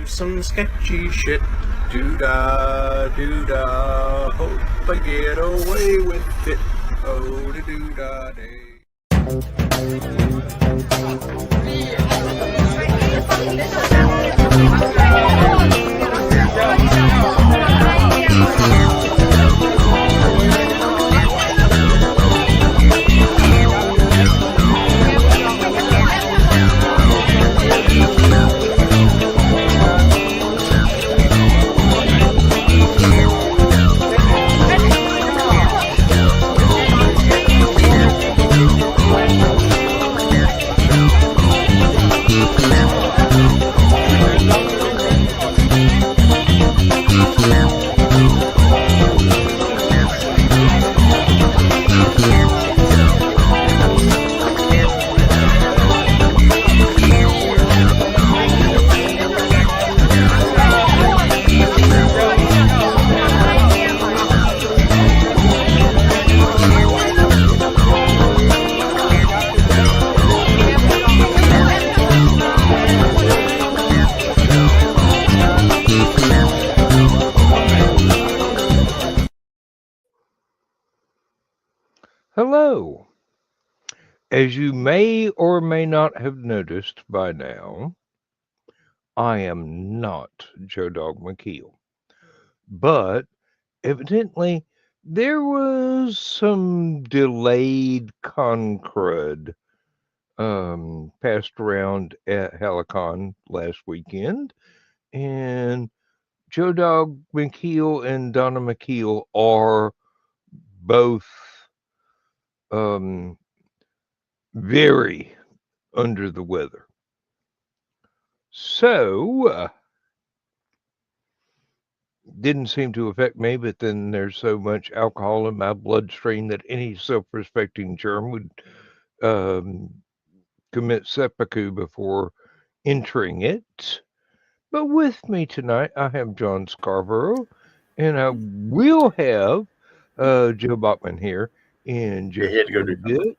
do some sketchy shit. Do-da, do-da, hope I get away with it. Oh, do-da day. Hello. As you may or may not have noticed by now, I am not Joe Dog McKeel. But evidently, there was some delayed concrud passed around at Helicon last weekend, and Joe Dog McKeel and Donna McKeel are both very under the weather. So, didn't seem to affect me, but then there's so much alcohol in my bloodstream that any self-respecting germ would commit seppuku before entering it. But with me tonight, I have John Scarborough, and I will have Joe Bachman here in just a bit.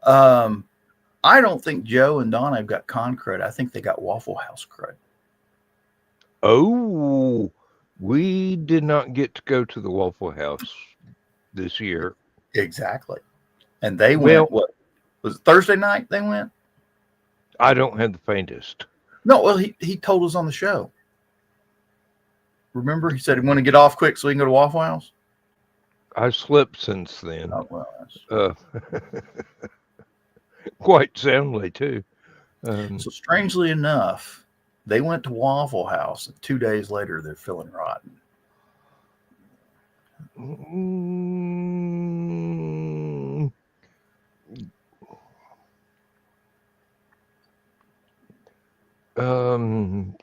I don't think Joe and Donna have got con crud. I think they got Waffle House crud. Oh, we did not get to go to the Waffle House this year. Exactly. And they went, what, was it Thursday night they went? I don't have the faintest. No, well, he told us on the show. Remember, he said he wanted to get off quick so he can go to Waffle House? I slept since then. Oh, well. Quite soundly, too. So strangely enough, they went to Waffle House, and 2 days later, they're feeling rotten.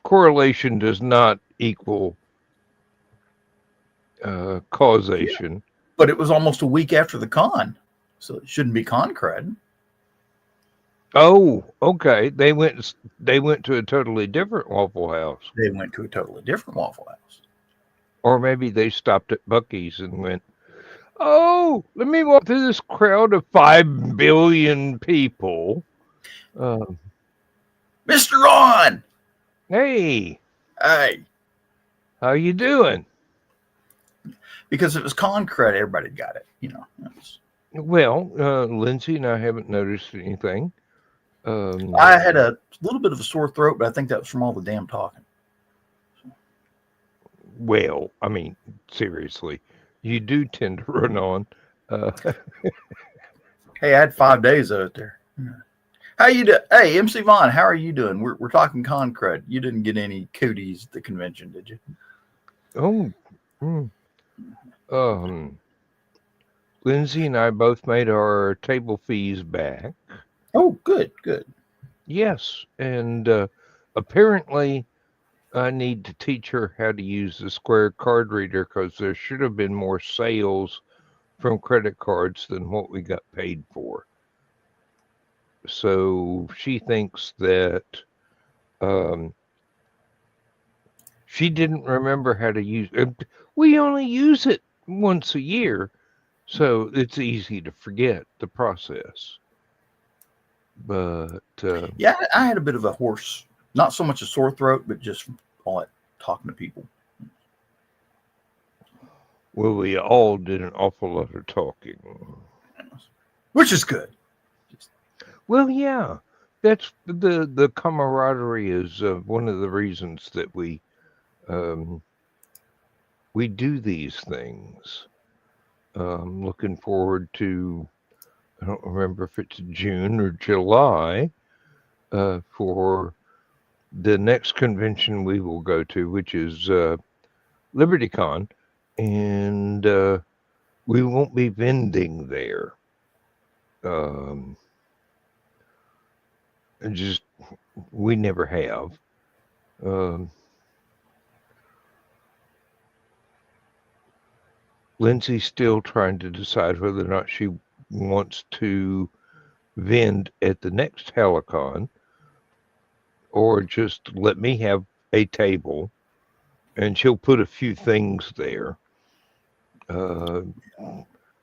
Correlation does not equal causation. Yeah. But it was almost a week after the con, so it shouldn't be con crud. Oh, okay. They went to a totally different Waffle House. They went to a totally different Waffle House. Or maybe they stopped at Buc-ee's and went, oh, let me walk through this crowd of 5 billion people. Mr. Ron! Hey. Hey. How you doing? Because it was con crud, everybody got it, you know. Well, Lindsay and I haven't noticed anything. I had a little bit of a sore throat, but I think that was from all the damn talking. Well, I mean, seriously, you do tend to run on. Hey, I had 5 days out there. How you doing? Hey, MC Vaughn, how are you doing? We're talking con crud. You didn't get any cooties at the convention, did you? Oh. Lindsay and I both made our table fees back. Oh, good. Yes, and apparently I need to teach her how to use the Square card reader because there should have been more sales from credit cards than what we got paid for. So she thinks that she didn't remember how to use it. We only use it once a year, so it's easy to forget the process. But yeah, I had a bit of a horse Not so much a sore throat, but just all that talking to people. Well, we all did an awful lot of talking. Which is good. Well, yeah, that's the camaraderie is one of the reasons that we do these things. Looking forward to, I don't remember if it's June or July, for the next convention we will go to, which is LibertyCon, and we won't be vending there. Just we never have. Lindsay's still trying to decide whether or not she wants to vend at the next Helicon or just let me have a table and she'll put a few things there.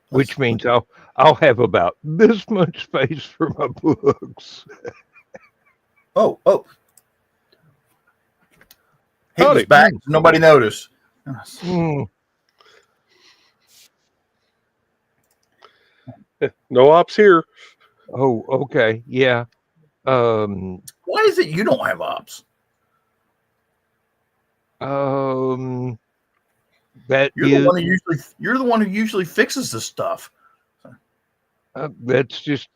Which means I'll have about this much space for my books. Oh. He was back. Nobody noticed. No ops here. Oh, okay. Yeah. Why is it you don't have ops? That you're the one who usually fixes the stuff. That's just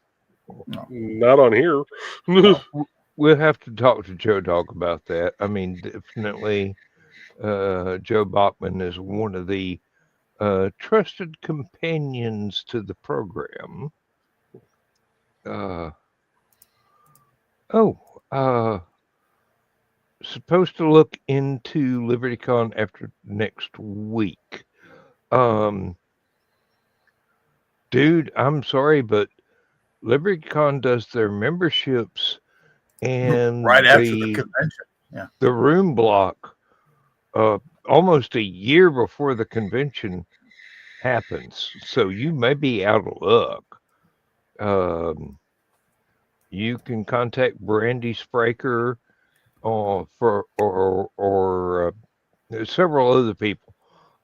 not on here. We'll have to talk to Joe Dog about that. I mean, definitely, Joe Bachman is one of the trusted companions to the program. Supposed to look into LibertyCon after next week. Dude, I'm sorry, but LibertyCon does their memberships and right after the convention. Yeah. The room block almost a year before the convention happens. So you may be out of luck. You can contact Brandy Spraker or several other people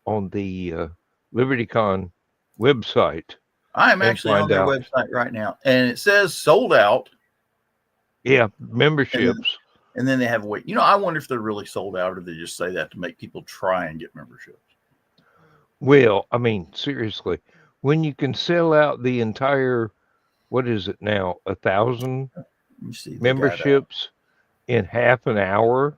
on the LibertyCon website. I'm actually on their website right now, and it says sold out. Yeah, memberships. And then they have wait. I wonder if they're really sold out, or they just say that to make people try and get memberships. Well, I mean, seriously, when you can sell out the entire, what is it now, 1,000 memberships in half an hour?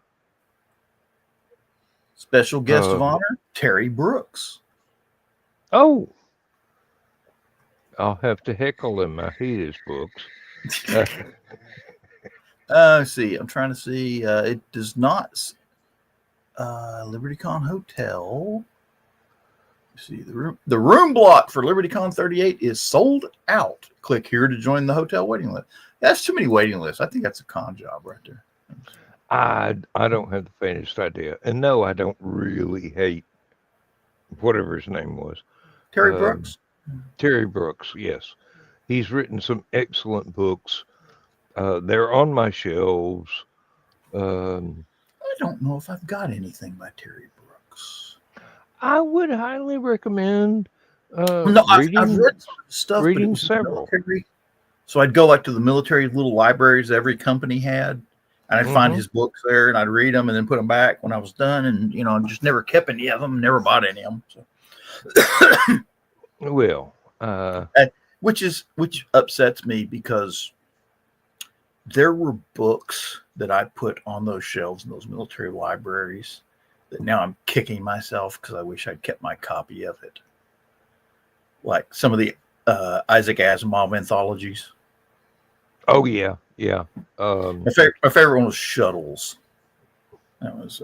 Special guest of honor, Terry Brooks. Oh, I'll have to heckle him. I hate his books. See, I'm trying to see. It does not. LibertyCon Hotel. See the room block for LibertyCon 38 is sold out. Click here to join the hotel waiting list. That's too many waiting lists. I think that's a con job right there. I don't have the faintest idea, and no, I don't really hate whatever his name was. Terry Brooks. Terry Brooks, yes, he's written some excellent books. They're on my shelves. I don't know if I've got anything by Terry Brooks. I would highly recommend. I've read some stuff. Reading several. Military. So I'd go to the military little libraries every company had, and I'd find his books there, and I'd read them, and then put them back when I was done, and I just never kept any of them, never bought any of them. So. Well, which upsets me because there were books that I put on those shelves in those military libraries that now I'm kicking myself because I wish I'd kept my copy of it. Like some of the Isaac Asimov anthologies. Oh yeah. My favorite one was Shuttles. That was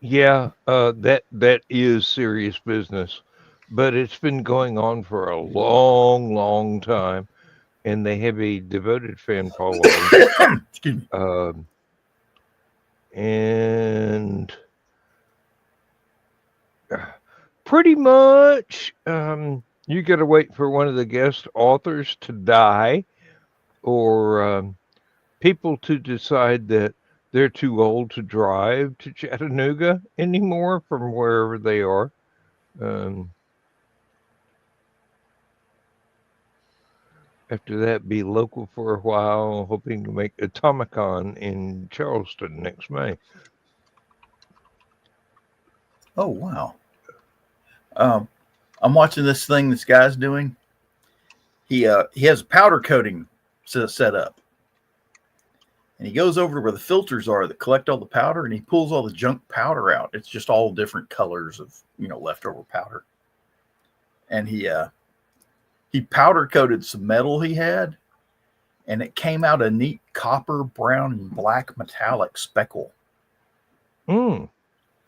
that is serious business, but it's been going on for a long time, and they have a devoted fan following. Excuse me. And pretty much, you got to wait for one of the guest authors to die, or people to decide that they're too old to drive to Chattanooga anymore from wherever they are. After that, be local for a while, hoping to make Atomicon in Charleston next May. Oh, wow. I'm watching this thing this guy's doing. He has powder coating set up. And he goes over to where the filters are that collect all the powder, and he pulls all the junk powder out. It's just all different colors of, leftover powder. And he powder coated some metal he had, and it came out a neat copper, brown, and black metallic speckle. It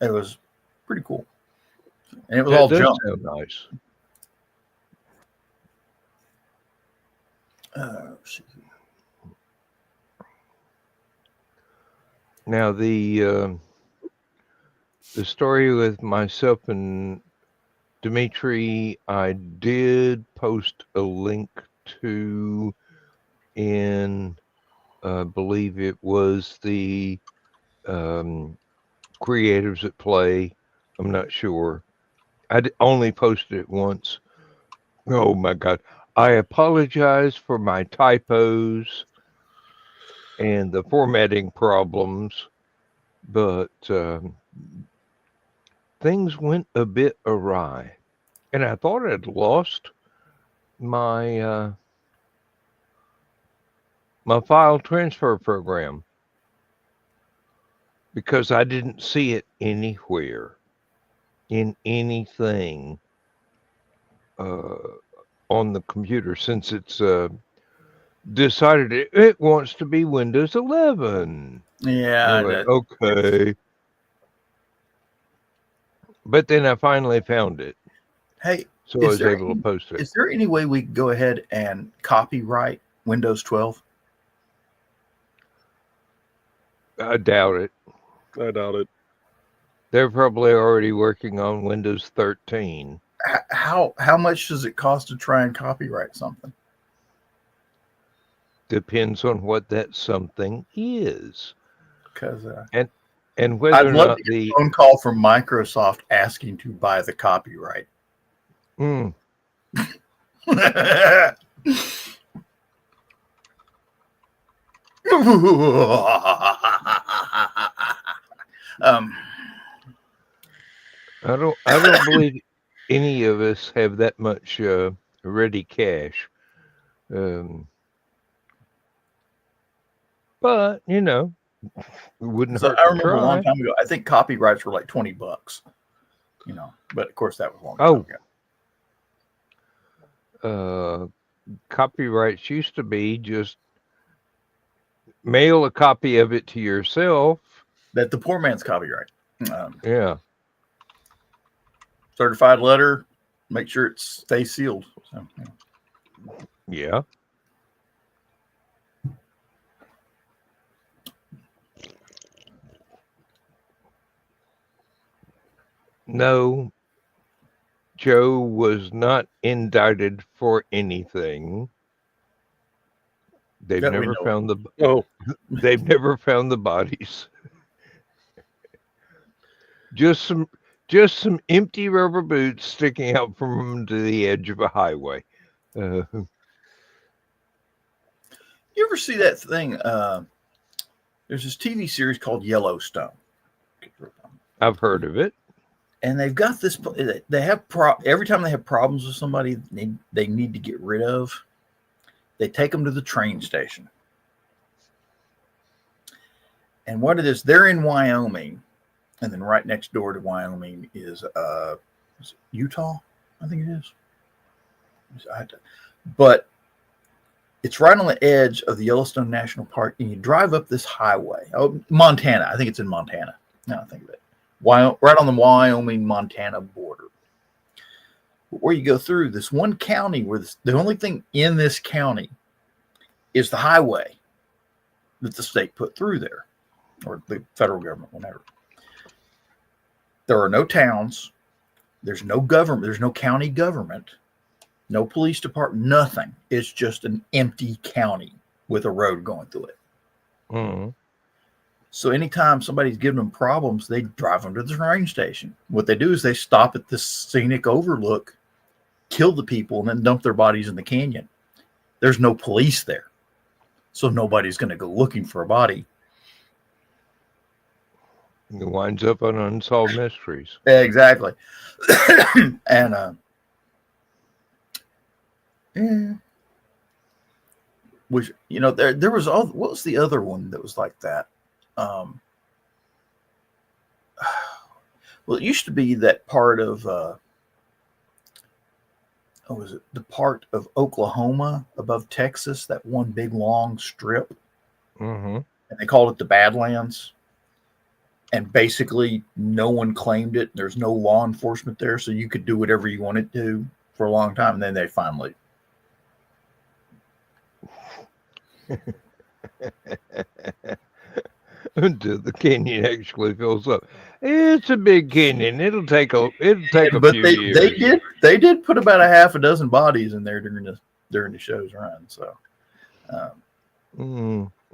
was pretty cool. And it was all junk. Sound nice. Now the story with myself and Dimitri, I did post a link to in, I believe it was the Creatives at Play. I'm not sure. I only posted it once. Oh my God. I apologize for my typos and the formatting problems, but things went a bit awry. And I thought I'd lost my my file transfer program because I didn't see it anywhere in anything on the computer since it's decided it wants to be Windows 11. Yeah. Okay. But then I finally found it. Hey, so I was able to post it. Is there any way we can go ahead and copyright Windows 12? I doubt it. They're probably already working on Windows 13. How much does it cost to try and copyright something? Depends on what that something is. Because and whether I'd or love not to get the a phone call from Microsoft asking to buy the copyright. I don't believe any of us have that much ready cash. But it wouldn't hurt. I remember to a long try. time ago, I think copyrights were like $20. But of course that was a long time ago. Copyrights used to be just mail a copy of it to yourself. That the poor man's copyright. Yeah. Certified letter, make sure it stays sealed. So, yeah. No, Joe was not indicted for anything. They've never found they've never found the bodies. Just some empty rubber boots sticking out from the edge of a highway. You ever see that thing? There's this TV series called Yellowstone. I've heard of it. And they've got this. They have every time they have problems with somebody they need to get rid of, they take them to the train station. And what it is, they're in Wyoming, and then right next door to Wyoming is Utah, I think it is. But it's right on the edge of the Yellowstone National Park, and you drive up this highway. Oh, Montana. I think it's in Montana. Now I think of it. Right on the Wyoming-Montana border. Where you go through this one county where the only thing in this county is the highway that the state put through there, or the federal government, whatever. There are no towns. There's no government. There's no county government. No police department. Nothing. It's just an empty county with a road going through it. Mm-hmm. So anytime somebody's giving them problems, they drive them to the train station. What they do is they stop at this scenic overlook, kill the people, and then dump their bodies in the canyon. There's no police there, so nobody's going to go looking for a body. It winds up on Unsolved Mysteries. Exactly. And yeah. Which, you know, there was all, what was the other one that was like that? Well, it used to be that part of was it the part of Oklahoma above Texas, that one big long strip, Mm-hmm. and they called it the Badlands. And basically, no one claimed it. There's no law enforcement there, so you could do whatever you wanted to for a long time. And then they finally. Until the canyon actually fills up. It's a big canyon. It'll take a But few they years. they did put about a half a dozen bodies in there during the show's run. So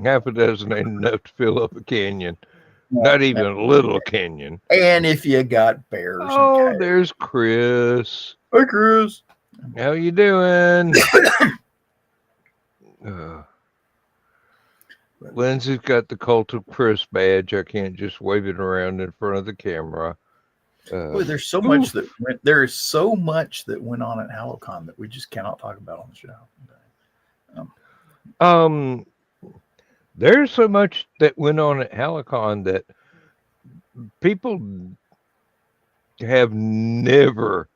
half a dozen ain't enough to fill up a canyon. Not even a little canyon. And if you got bears. Oh, and there's Chris. Hi, Chris. How you doing? Lindsay's got the Cult of Chris badge. I can't just wave it around in front of the camera. Boy, there's so much there is so much that went on at HalloCon that we just cannot talk about on the show. There's so much that went on at HalloCon that people have never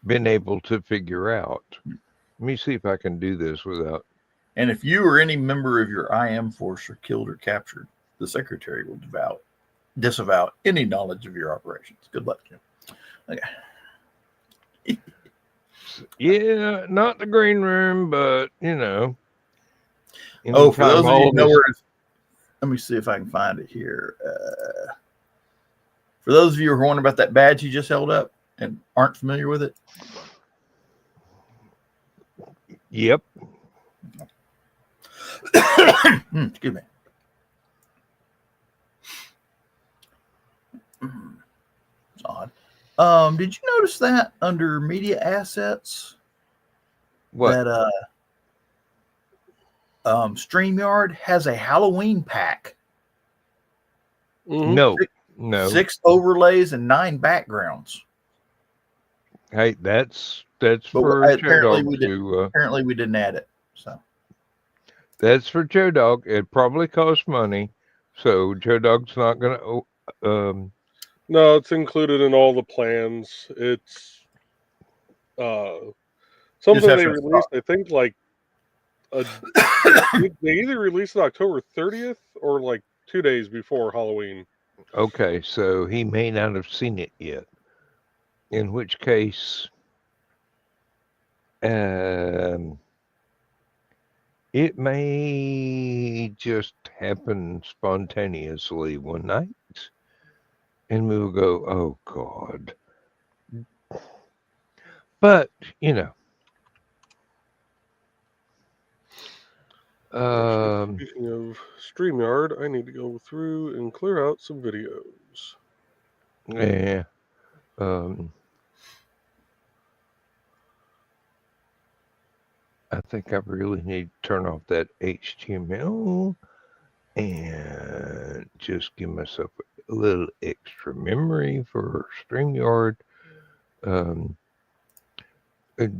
been able to figure out. Let me see if I can do this without. And if you or any member of your IM force are killed or captured, the secretary will disavow any knowledge of your operations. Good luck, Jim. Okay. Yeah, not the green room, but you know. Oh, for those of you who know where, let me see if I can find it here. For those of you who are wondering about that badge you just held up and aren't familiar with it. Yep. Excuse me. It's odd. Did you notice that under media assets? What? That StreamYard has a Halloween pack. No. 6 overlays and 9 backgrounds. Hey, that's But for apparently Joe we didn't add it. So that's for Joe Dog. It probably costs money, so Joe Dog's not gonna. No, it's included in all the plans. It's something they released. I think like they either released it October 30th or like 2 days before Halloween. Okay, so he may not have seen it yet. In which case, it may just happen spontaneously one night, and we'll go, "Oh God!" But you know. Speaking of StreamYard, I need to go through and clear out some videos. Yeah. I think I really need to turn off that HTML and just give myself a little extra memory for StreamYard.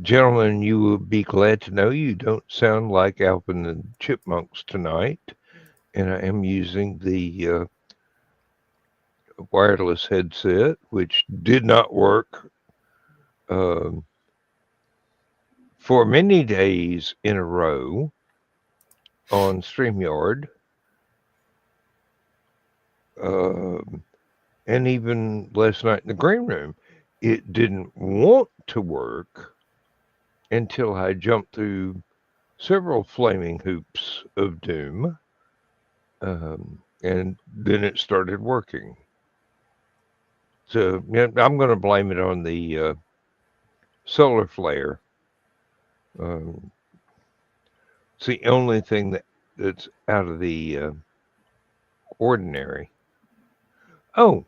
Gentlemen, you will be glad to know you don't sound like Alvin and Chipmunks tonight. And I am using the wireless headset, which did not work for many days in a row on StreamYard. And even last night in the green room, it didn't want to work until I jumped through several flaming hoops of doom, and then it started working. So yeah, I'm going to blame it on the solar flare. It's the only thing that's out of the ordinary. Oh,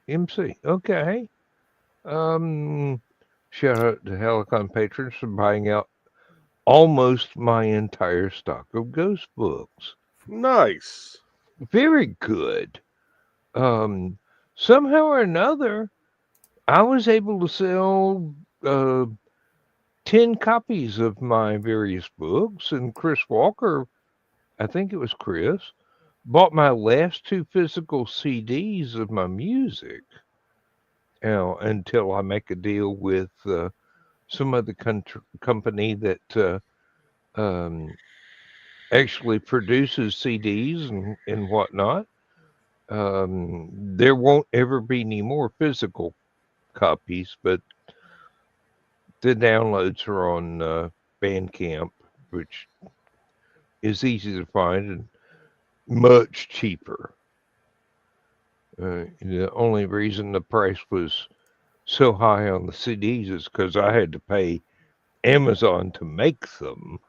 MC. Okay. Shout out to Helicon patrons for buying out almost my entire stock of ghost books. Nice. Very good. Somehow or another, I was able to sell 10 copies of my various books, and Chris Walker, I think it was Chris, bought my last 2 physical CDs of my music. Until I make a deal with some other company that actually produces CDs and whatnot. There won't ever be any more physical copies, but the downloads are on Bandcamp, which is easy to find and much cheaper. The only reason the price was so high on the CDs is because I had to pay Amazon to make them.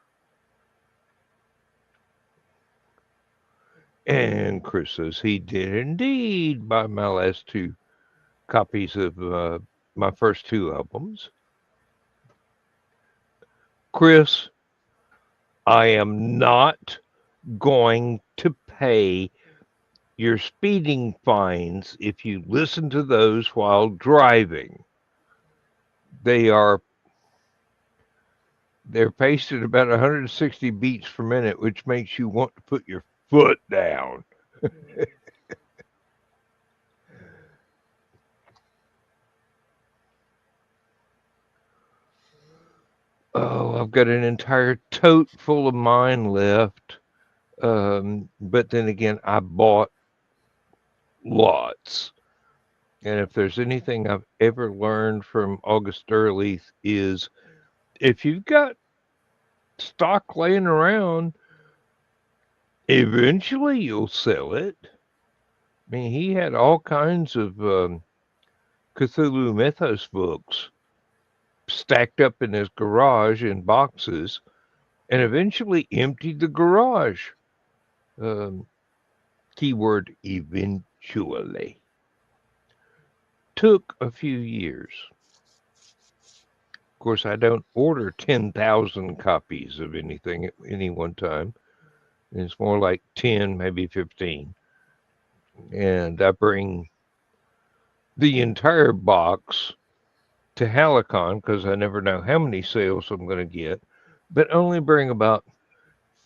And Chris says he did indeed buy my last 2 copies of my first 2 albums. Chris, I am not going to pay your speeding fines if you listen to those while driving. They're paced at about 160 beats per minute, which makes you want to put your foot down. Oh, I've got an entire tote full of mine left. But then again, I bought lots. And if there's anything I've ever learned from August Earleith is if you've got stock laying around, eventually you'll sell it. I mean, he had all kinds of Cthulhu Mythos books stacked up in his garage in boxes and eventually emptied the garage. Keyword eventually. Took a few years. Of course, I don't order 10,000 copies of anything at any one time. It's more like 10, maybe 15. And I bring the entire box to Helicon because I never know how many sales I'm going to get, but only bring about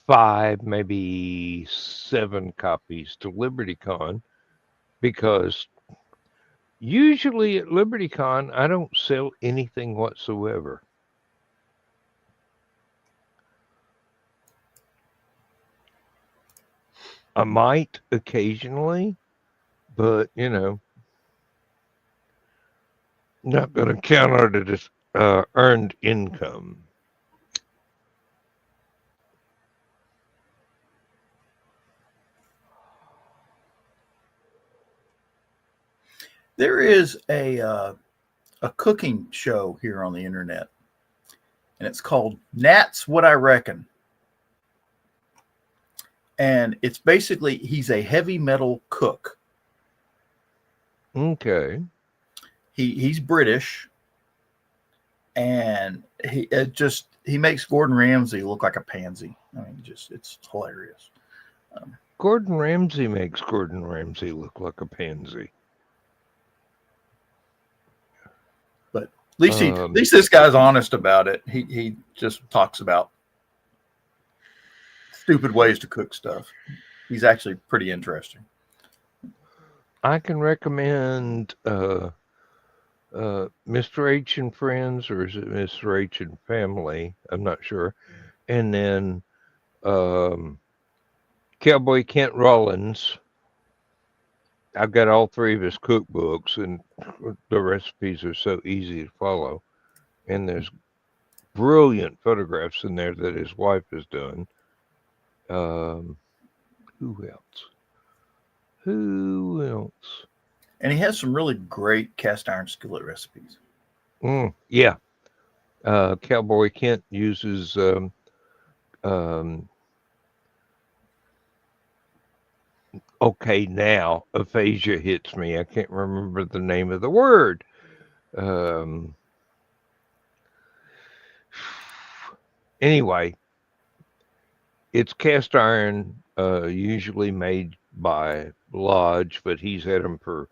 5, maybe 7 copies to LibertyCon because usually at LibertyCon I don't sell anything whatsoever. I might occasionally, but not going to count it as earned income. There is a cooking show here on the internet, and it's called Nat's What I Reckon. And it's basically he's a heavy metal cook. Okay. He's British, and he makes Gordon Ramsay look like a pansy. I mean, it's hilarious. Gordon Ramsay makes Gordon Ramsay look like a pansy. But at least this guy's honest about it. He just talks about stupid ways to cook stuff. He's actually pretty interesting. I can recommend Mr. H and Friends, or is it Mr. H and Family? I'm not sure. And then Cowboy Kent Rollins. I've got all 3 of his cookbooks, and the recipes are so easy to follow. And there's brilliant photographs in there that his wife has done. Who else? And he has some really great cast iron skillet recipes. Yeah. Cowboy Kent uses Okay, now aphasia hits me. I can't remember the name of the word. Um, anyway, it's cast iron, usually made by Lodge, but he's had them for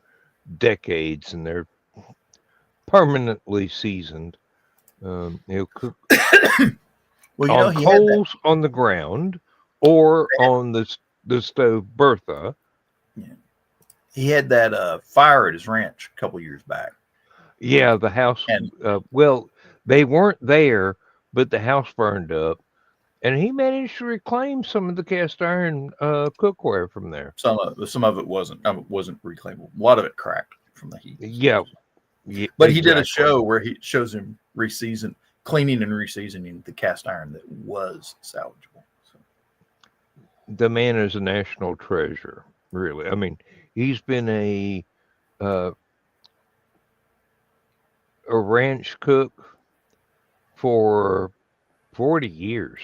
decades and they're permanently seasoned. He'll cook Well, on he had that. coals on the ground or on the stove Bertha. He had that fire at his ranch a couple years back, Yeah, the house. and Well, they weren't there, but the house burned up, and he managed to reclaim some of the cast iron cookware from there. some of it wasn't reclaimable. A lot of it cracked from the heat. Yeah, yeah, But he did a exactly. show where he shows him cleaning and reseasoning the cast iron that was salvageable. So, The man is a national treasure, really. I mean, he's been uh, a ranch cook for 40 years,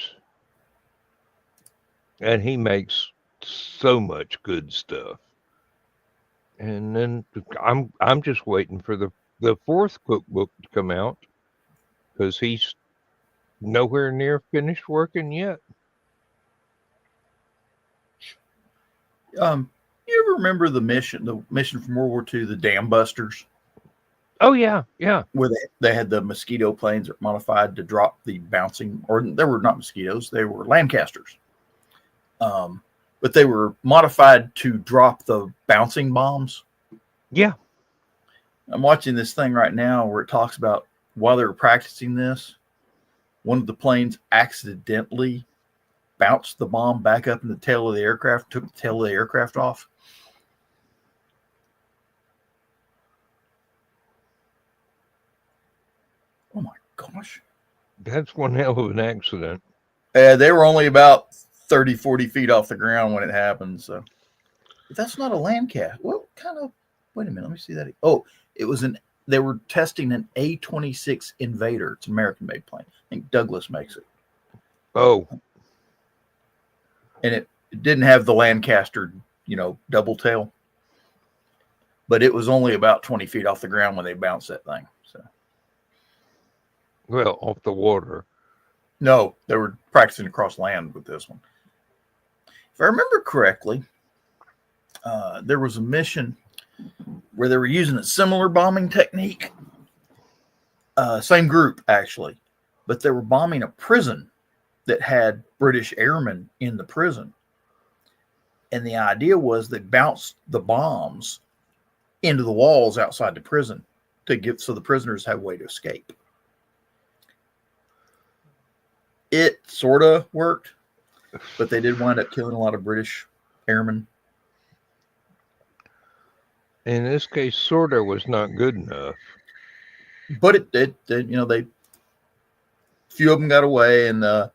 and he makes so much good stuff. And then I'm just waiting for the fourth cookbook to come out because he's nowhere near finished working yet. you ever remember the mission from World War II, the Dam Busters, Oh yeah, yeah. where they had the mosquito planes that were modified to drop the bouncing, or they were not mosquitoes, they were Lancasters. But they were modified to drop the bouncing bombs. Yeah. I'm watching this thing right now where it talks about while they were practicing this, one of the planes accidentally bounced the bomb back up in the tail of the aircraft, took the tail of the aircraft off. Oh my gosh. That's one hell of an accident. They were only about 30, 40 feet off the ground when it happened. So but that's not a Landcat. What kind of, wait a minute, let me see that. Oh, it was they were testing an A-26 Invader. It's an American-made plane. I think Douglas makes it. Oh, And it didn't have the Lancaster, double tail. But it was only about 20 feet off the ground when they bounced that thing. So well, off the water. no, they were practicing across land with this one. If I remember correctly, there was a mission where they were using a similar bombing technique. Same group, actually. But they were bombing a prison that had British airmen in the prison. And the idea was they bounced the bombs into the walls outside the prison so the prisoners had a way to escape. It sort of worked, but they did wind up killing a lot of British airmen. In this case, sorta was not good enough. But it few of them got away, and what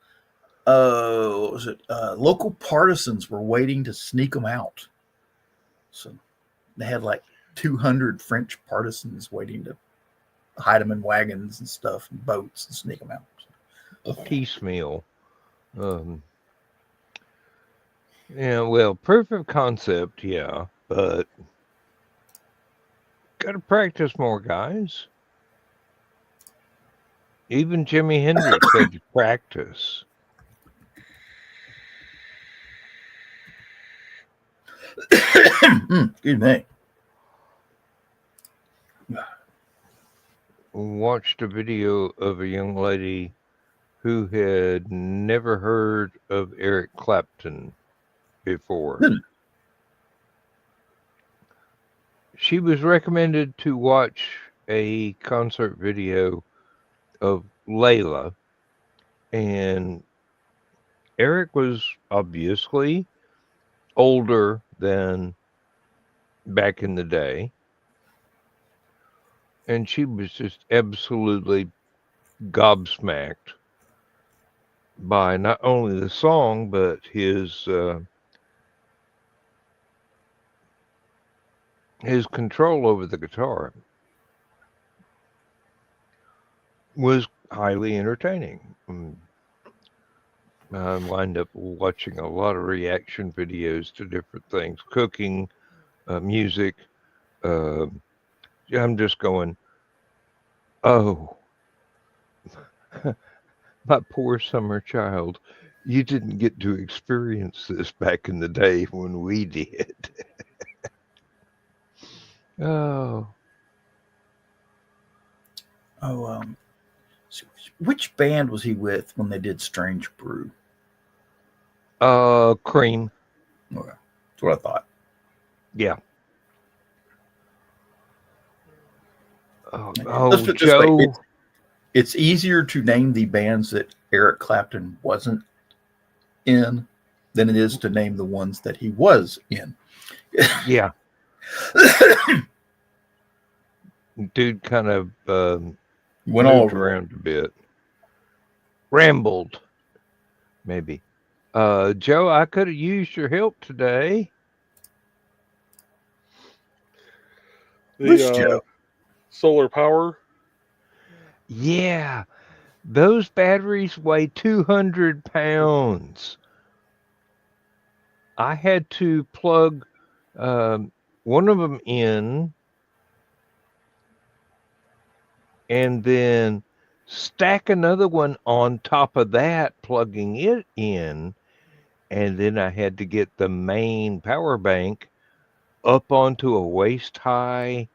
was it? Local partisans were waiting to sneak them out. So they had like 200 French partisans waiting to hide them in wagons and stuff and boats and sneak them out. Piecemeal. Yeah, well, proof of concept, yeah, but gotta practice more, guys. Even Jimi Hendrix had to practice. Excuse me. Watched a video of a young lady who had never heard of Eric Clapton before. She was recommended to watch a concert video of Layla, and Eric was obviously older than back in the day, and she was just absolutely gobsmacked by not only the song but his control over the guitar was highly entertaining. I wind up watching a lot of reaction videos to different things, cooking, music. Uh, I'm just going, oh, my poor summer child. You didn't get to experience this back in the day when we did. Oh, Oh, which band was he with when they did Strange Brew? cream. Okay, that's what I thought. Yeah. Let's Oh, put it this way: Joe. it's easier to name the bands that Eric Clapton wasn't in than it is to name the ones that he was in. Yeah. Dude kind of Went all moved over. around a bit. Rambled, maybe. Joe, I could have used your help today. Which The Joe? solar power. Yeah. Those batteries weigh 200 pounds. I had to plug one of them in and then stack another one on top of that, plugging it in. And then I had to get the main power bank up onto a waist high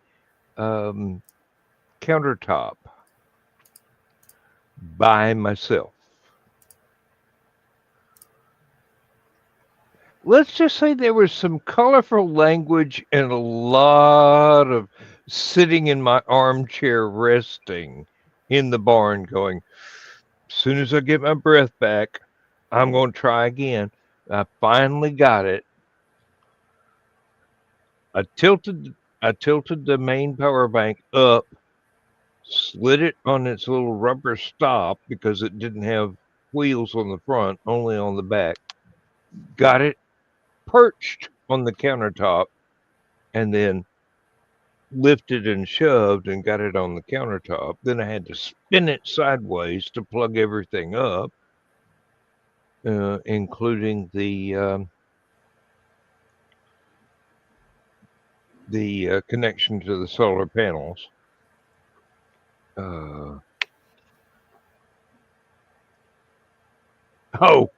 countertop by myself. Let's just say there was some colorful language and a lot of sitting in my armchair resting in the barn going, as soon as I get my breath back, I'm going to try again. I finally got it. I tilted the main power bank up, slid it on its little rubber stop because it didn't have wheels on the front, only on the back. Got it perched on the countertop, and then lifted and shoved and got it on the countertop. Then I had to spin it sideways to plug everything up, including the connection to the solar panels. Oh,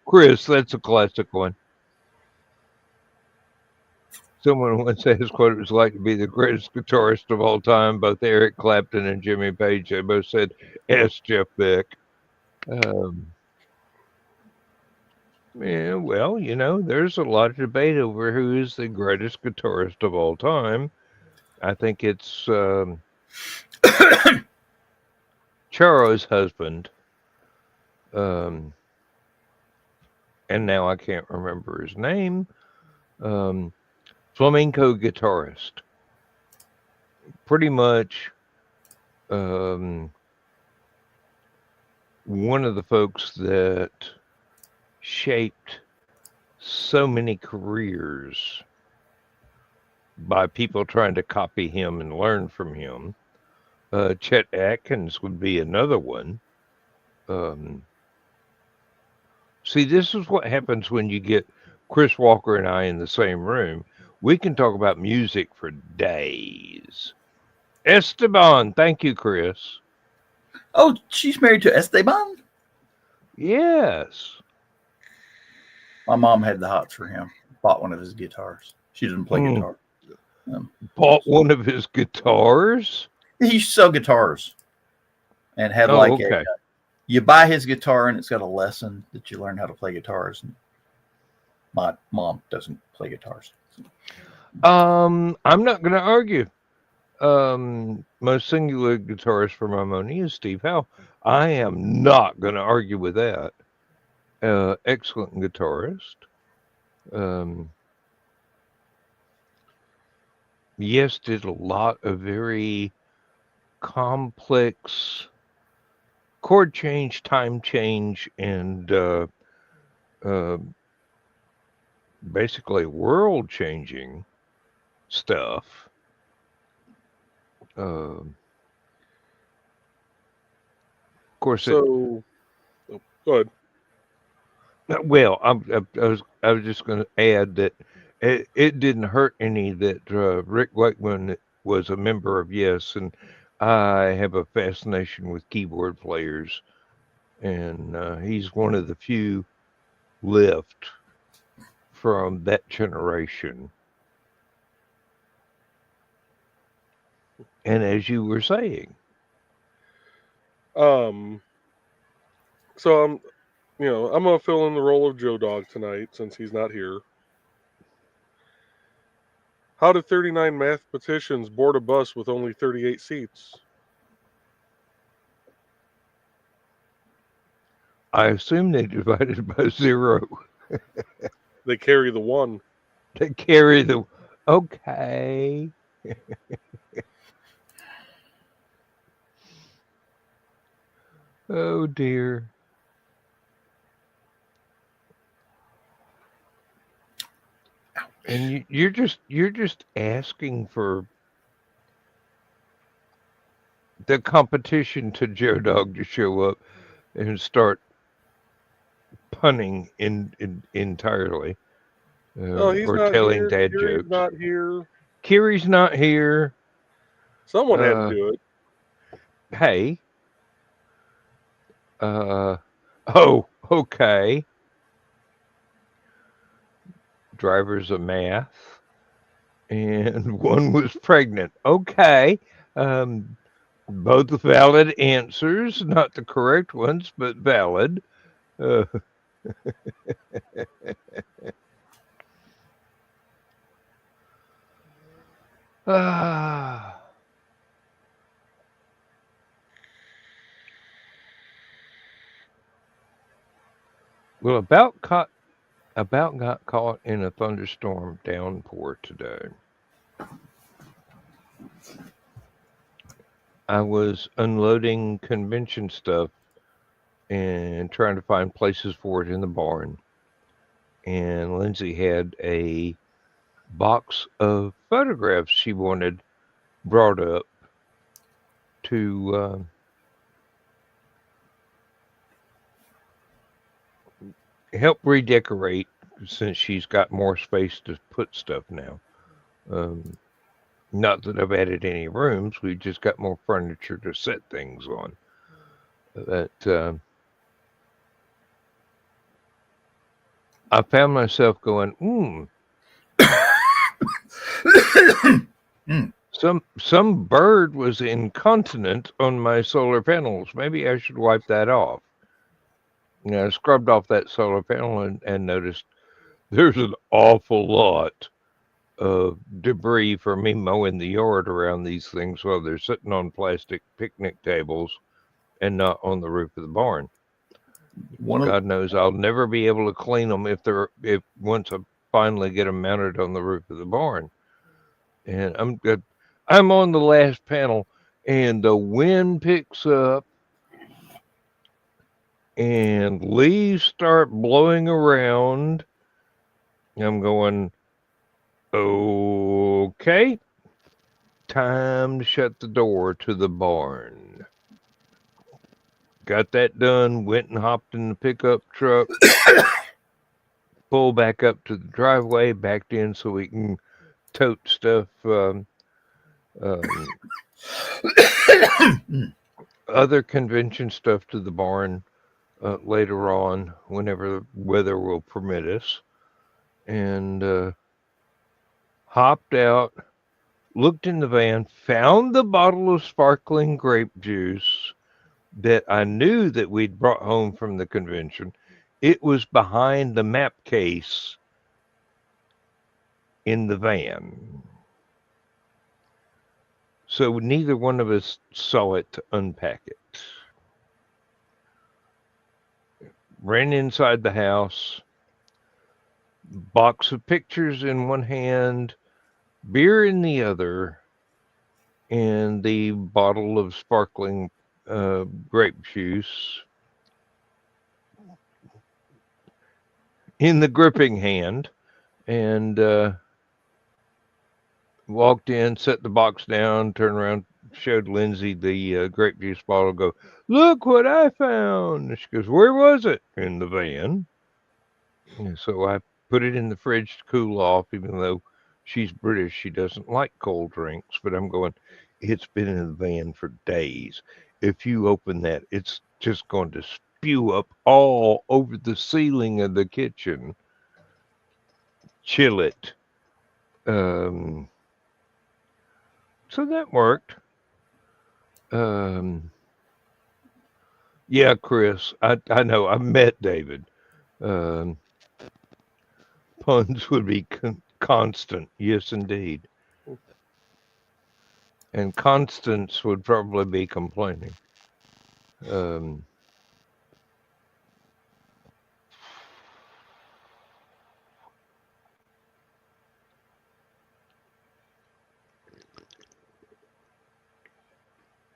Chris, that's a classic one. Someone once asked what it was like to be the greatest guitarist of all time. Both Eric Clapton and Jimmy Page, they both said, "Ask Jeff Beck." Yeah, well, there's a lot of debate over who is the greatest guitarist of all time. I think it's Charo's husband. And now I can't remember his name. Flamenco guitarist. Pretty much one of the folks that shaped so many careers by people trying to copy him and learn from him. Chet Atkins would be another one. See, this is what happens when you get Chris Walker and I in the same room. We can talk about music for days. Esteban, thank you, Chris. Oh, she's married to Esteban? Yes. My mom had the hots for him. Bought one of his guitars. She didn't play guitar. Bought one of his guitars? He used to sell guitars and had okay. You buy his guitar and it's got a lesson that you learn how to play guitars. And my mom doesn't play guitars. I'm not going to argue. Most singular guitarist for my money is Steve Howe. I am not going to argue with that. Excellent guitarist. Yes, did a lot of very complex chord change, time change, and basically world changing stuff. Of course, So, go ahead. Well, I was just going to add that it didn't hurt any that Rick Wakeman was a member of Yes, and I have a fascination with keyboard players, and he's one of the few left from that generation. And as you were saying, So I'm gonna fill in the role of Joe Dog tonight since he's not here. How did 39 mathematicians board a bus with only 38 seats? I assume they divided by 0. They carry the one. They carry the okay. Oh dear. And you're just asking for the competition to Joe Dog to show up and start punning entirely, Oh, he's or not telling here. dad Kiri's jokes. not here. Kiri's not here. Someone had to do it. Hey. Oh, okay. Driver's a math, and one was pregnant. Okay. Both valid answers, not the correct ones, but valid. Well, about got caught in a thunderstorm downpour today. I was unloading convention stuff and trying to find places for it in the barn. And Lindsay had a box of photographs she wanted brought up to help redecorate, since she's got more space to put stuff now. Not that I've added any rooms, we've just got more furniture to set things on. But I found myself going, some bird was incontinent on my solar panels. Maybe I should wipe that off. I scrubbed off that solar panel and noticed there's an awful lot of debris from me mowing the yard around these things while they're sitting on plastic picnic tables and not on the roof of the barn. God knows I'll never be able to clean them if once I finally get them mounted on the roof of the barn. And I'm on the last panel, and the wind picks up, and leaves start blowing around. I'm going, okay, time to shut the door to the barn. Got that done, went and hopped in the pickup truck, pulled back up to the driveway, backed in so we can tote stuff, other convention stuff to the barn later on, whenever the weather will permit us. And hopped out, looked in the van, found the bottle of sparkling grape juice that I knew that we'd brought home from the convention. It was behind the map case in the van. So neither one of us saw it to unpack it. Ran inside the house, box of pictures in one hand, beer in the other, and the bottle of sparkling grape juice in the gripping hand, and walked in, set the box down, turned around, showed Lindsay the grape juice bottle, go, look what I found. She goes, where was it? In the van. And so I put it in the fridge to cool off, even though she's British. She doesn't like cold drinks. But I'm going, it's been in the van for days. If you open that, it's just going to spew up all over the ceiling of the kitchen. Chill it. So that worked. Yeah, Chris, I know. I met David. Um, puns would be constant. Yes, indeed. And Constance would probably be complaining. Um,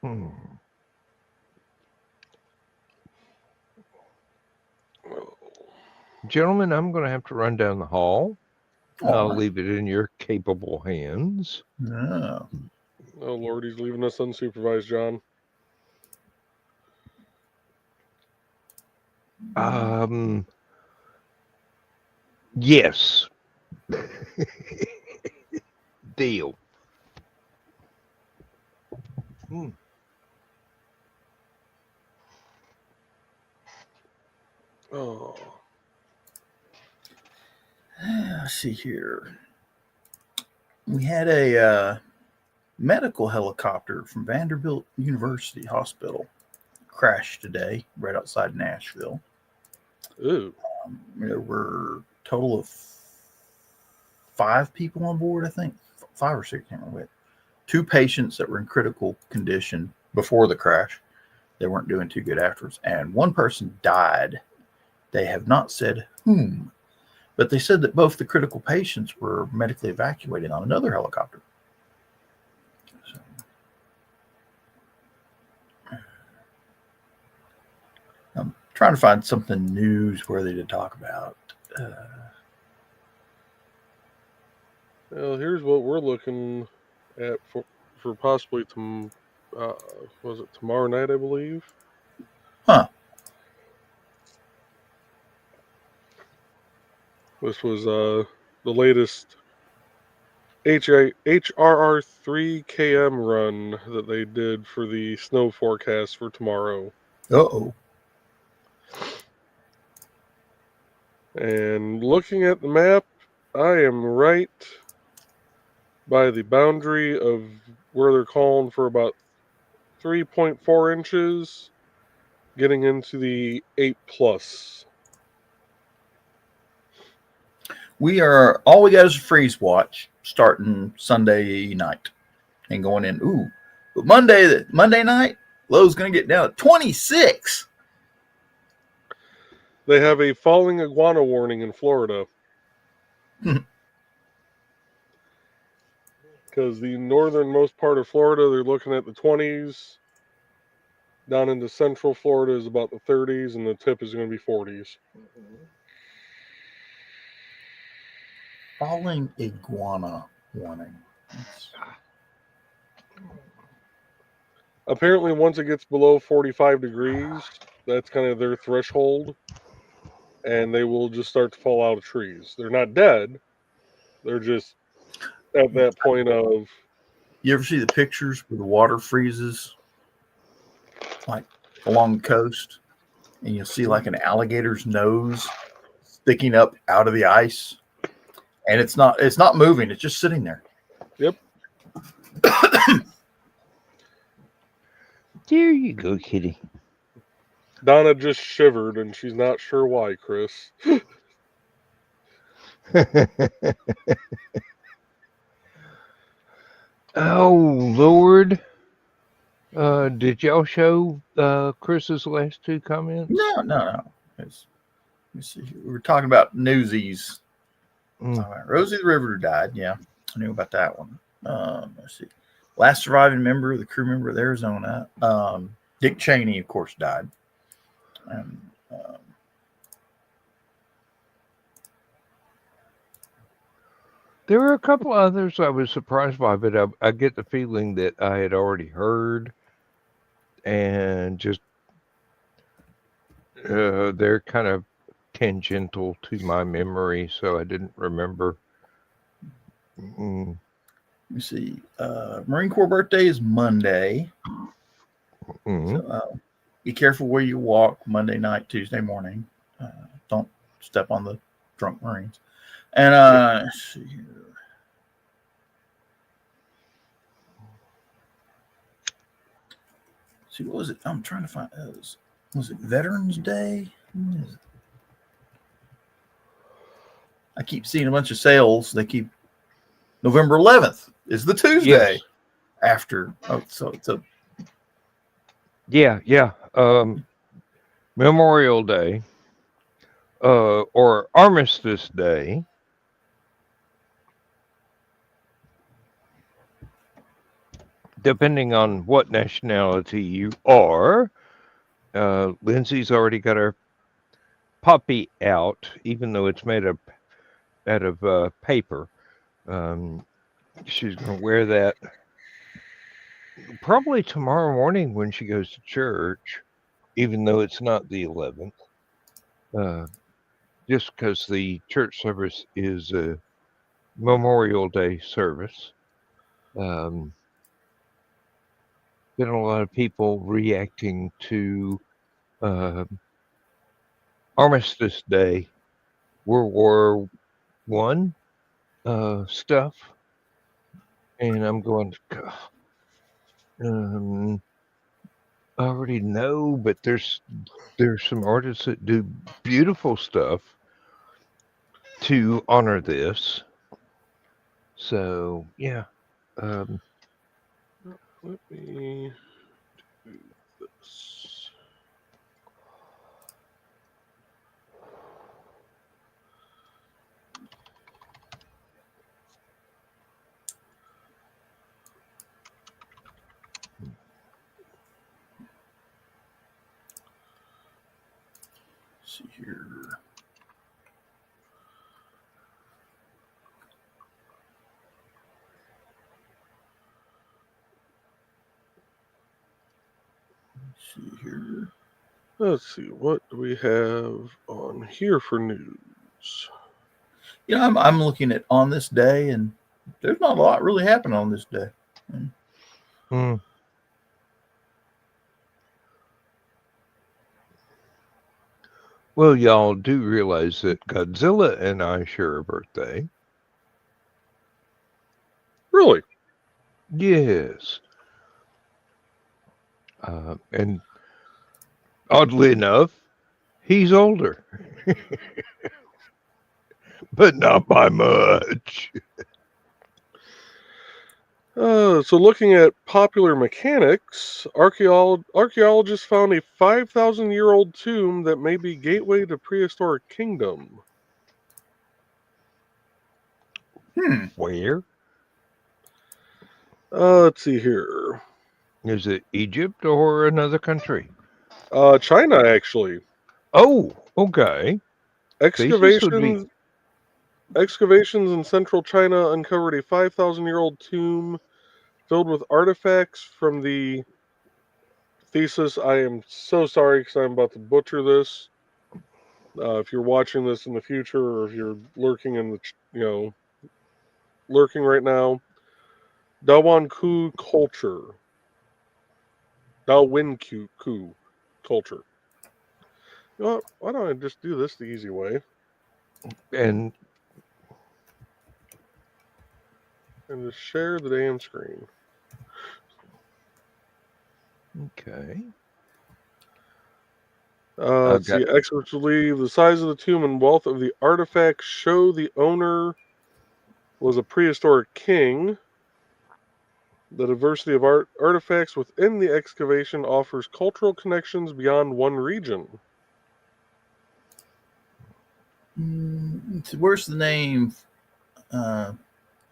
hmm. Gentlemen, I'm going to have to run down the hall. I'll leave it in your capable hands. No. Oh, Lord, he's leaving us unsupervised, John. Yes. Deal. Oh. Let's see here. We had a medical helicopter from Vanderbilt University Hospital crash today right outside Nashville. Ooh. There were a total of 5 people on board, I think. 5 or 6, I can't remember. 2 patients that were in critical condition before the crash. They weren't doing too good afterwards. And 1 person died. They have not said whom, but they said that both the critical patients were medically evacuated on another helicopter. So, I'm trying to find something newsworthy to talk about. Well, here's what we're looking at for possibly was it tomorrow night, I believe? Huh. This was the latest HRR3KM run that they did for the snow forecast for tomorrow. Uh-oh. And looking at the map, I am right by the boundary of where they're calling for about 3.4 inches, getting into the 8+. All we got is a freeze watch starting Sunday night and going in. Ooh, but Monday night, low's going to get down to 26. They have a falling iguana warning in Florida. Because the northernmost part of Florida, they're looking at the 20s. Down into central Florida is about the 30s, and the tip is going to be 40s. Falling iguana warning. Apparently, once it gets below 45 degrees, that's kind of their threshold, and they will just start to fall out of trees. They're not dead. They're just at that point of... You ever see the pictures where the water freezes, like along the coast, and you'll see like an alligator's nose sticking up out of the ice, and it's not moving; it's just sitting there. Yep. There you go, kitty. Donna just shivered, and she's not sure why, Chris. Oh, Lord. Did y'all show Chris's last 2 comments? No. Let's see. We were talking about Newsies. Rosie the Riveter died. Yeah, I knew about that one. Let's see. Last surviving member of the crew member of Arizona. Dick Cheney, of course, died. And there were a couple others I was surprised by, but I get the feeling that I had already heard, and just they're kind of tangential to my memory, so I didn't remember. Let me see. Marine Corps birthday is Monday. So be careful where you walk Monday night, Tuesday morning. Don't step on the drunk Marines. And let's see here. See, what was it? I'm trying to find. Was it Veterans Day? I keep seeing a bunch of sales. They keep November 11th is the Tuesday after. Oh, so it's a yeah. Memorial Day, or Armistice Day. Depending on what nationality you are. Lindsay's already got her puppy out, even though it's made out of paper. She's going to wear that probably tomorrow morning when she goes to church, even though it's not the 11th. Just because the church service is a Memorial Day service. Been a lot of people reacting to Armistice Day, World War I stuff, and I'm going to. I already know, but there's some artists that do beautiful stuff to honor this. So yeah. Let me do this. see here. See here. Let's see, what do we have on here for news? You know, I'm looking at on this day, and there's not a lot really happening on this day. Well, y'all do realize that Godzilla and I share a birthday. Really? Yes. And oddly enough, he's older. But not by much. So looking at popular mechanics, archaeologists found a 5,000-year-old tomb that may be gateway to prehistoric kingdom. Where? Let's see here. Is it Egypt or another country? China, actually. Oh, okay. Excavations in central China uncovered a 5,000-year-old tomb filled with artifacts from the thesis. I am so sorry because I'm about to butcher this. If you're watching this in the future, or if you're lurking in the, lurking right now, Dawanku culture. Dawanku culture. You know what? Why don't I just do this the easy way? And just share the damn screen. okay. Let's see. Experts believe the size of the tomb and wealth of the artifacts show the owner was a prehistoric king. The diversity of artifacts within the excavation offers cultural connections beyond one region. Where's the name? Hang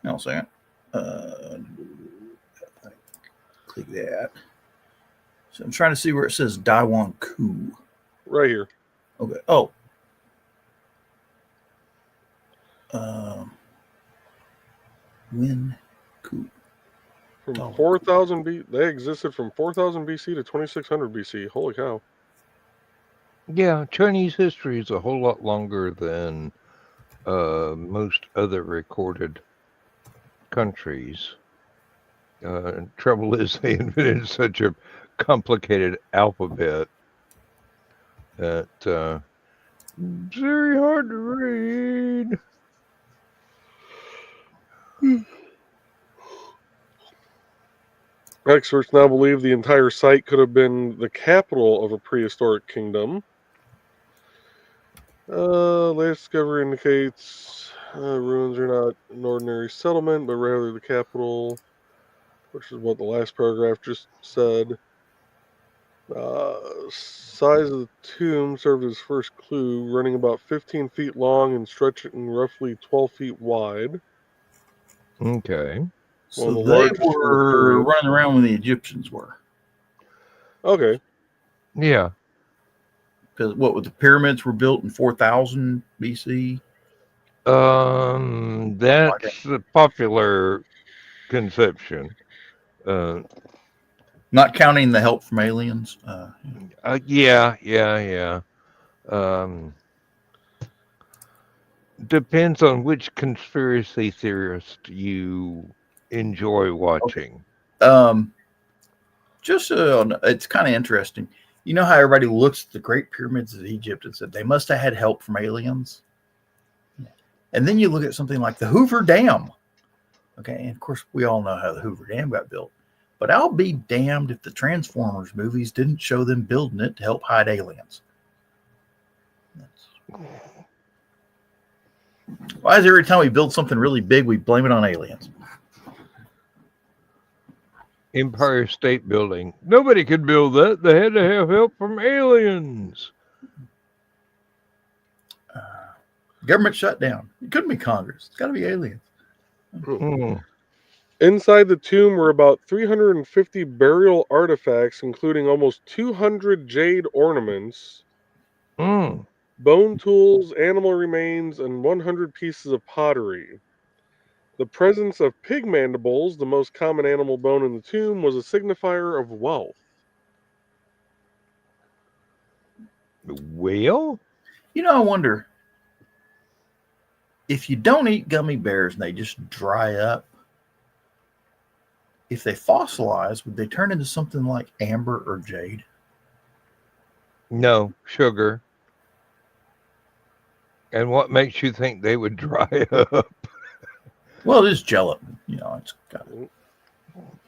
on a second. Click that. So I'm trying to see where it says Dawanku. Right here. Okay. Oh. Winku. From 4,000 B, they existed from 4,000 BC to 2,600 BC. Holy cow! Yeah, Chinese history is a whole lot longer than most other recorded countries. Trouble is, they invented such a complicated alphabet that it's very hard to read. Experts now believe the entire site could have been the capital of a prehistoric kingdom. Latest discovery indicates ruins are not an ordinary settlement, but rather the capital, which is what the last paragraph just said. Size of the tomb served as first clue, running about 15 feet long and stretching roughly 12 feet wide. Okay. So One of the they largest in the were period. running around when the Egyptians were. Okay. Yeah. Because what the pyramids were built in 4000 BC? That's a popular conception. Not counting the help from aliens. Yeah. Depends on which conspiracy theorist you enjoy watching. It's kind of interesting. You know how everybody looks at the Great Pyramids of Egypt and said they must have had help from aliens? And then you look at something like the Hoover Dam. Okay, and of course, we all know how the Hoover Dam got built. But I'll be damned if the Transformers movies didn't show them building it to help hide aliens. Why is every time we build something really big, we blame it on aliens? Empire State Building. Nobody could build that. They had to have help from aliens. Government shutdown. It couldn't be Congress. It's got to be aliens. Inside the tomb were about 350 burial artifacts, including almost 200 jade ornaments, bone tools, animal remains, and 100 pieces of pottery. The presence of pig mandibles, the most common animal bone in the tomb, was a signifier of wealth. Well, I wonder if you don't eat gummy bears and they just dry up, if they fossilize, would they turn into something like amber or jade? no, sugar. And what makes you think they would dry up? Well, it is gelatin. It's got it.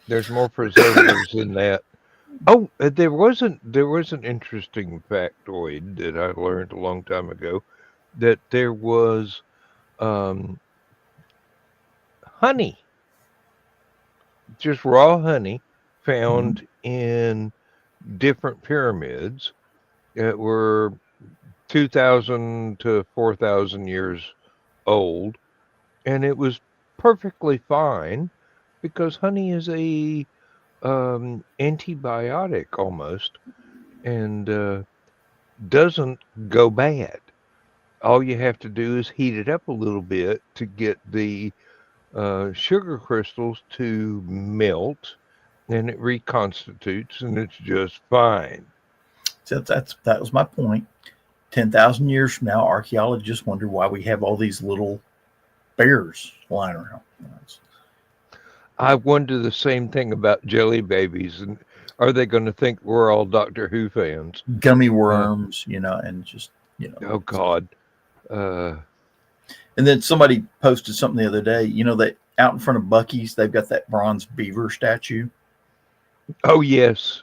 There's more preservatives in that. Oh, there was an interesting factoid that I learned a long time ago, that there was honey, just raw honey, found in different pyramids that were 2,000 to 4,000 years old, and it was perfectly fine because honey is a antibiotic almost, and doesn't go bad. All you have to do is heat it up a little bit to get the sugar crystals to melt, and it reconstitutes, and it's just fine. So that was my point. 10,000 years from now, archaeologists wonder why we have all these little bears lying around. I wonder the same thing about jelly babies, and are they going to think we're all Doctor Who fans? Gummy worms, and just, Oh God. And then somebody posted something the other day, that out in front of Buc-ee's, they've got that bronze beaver statue. Oh, yes.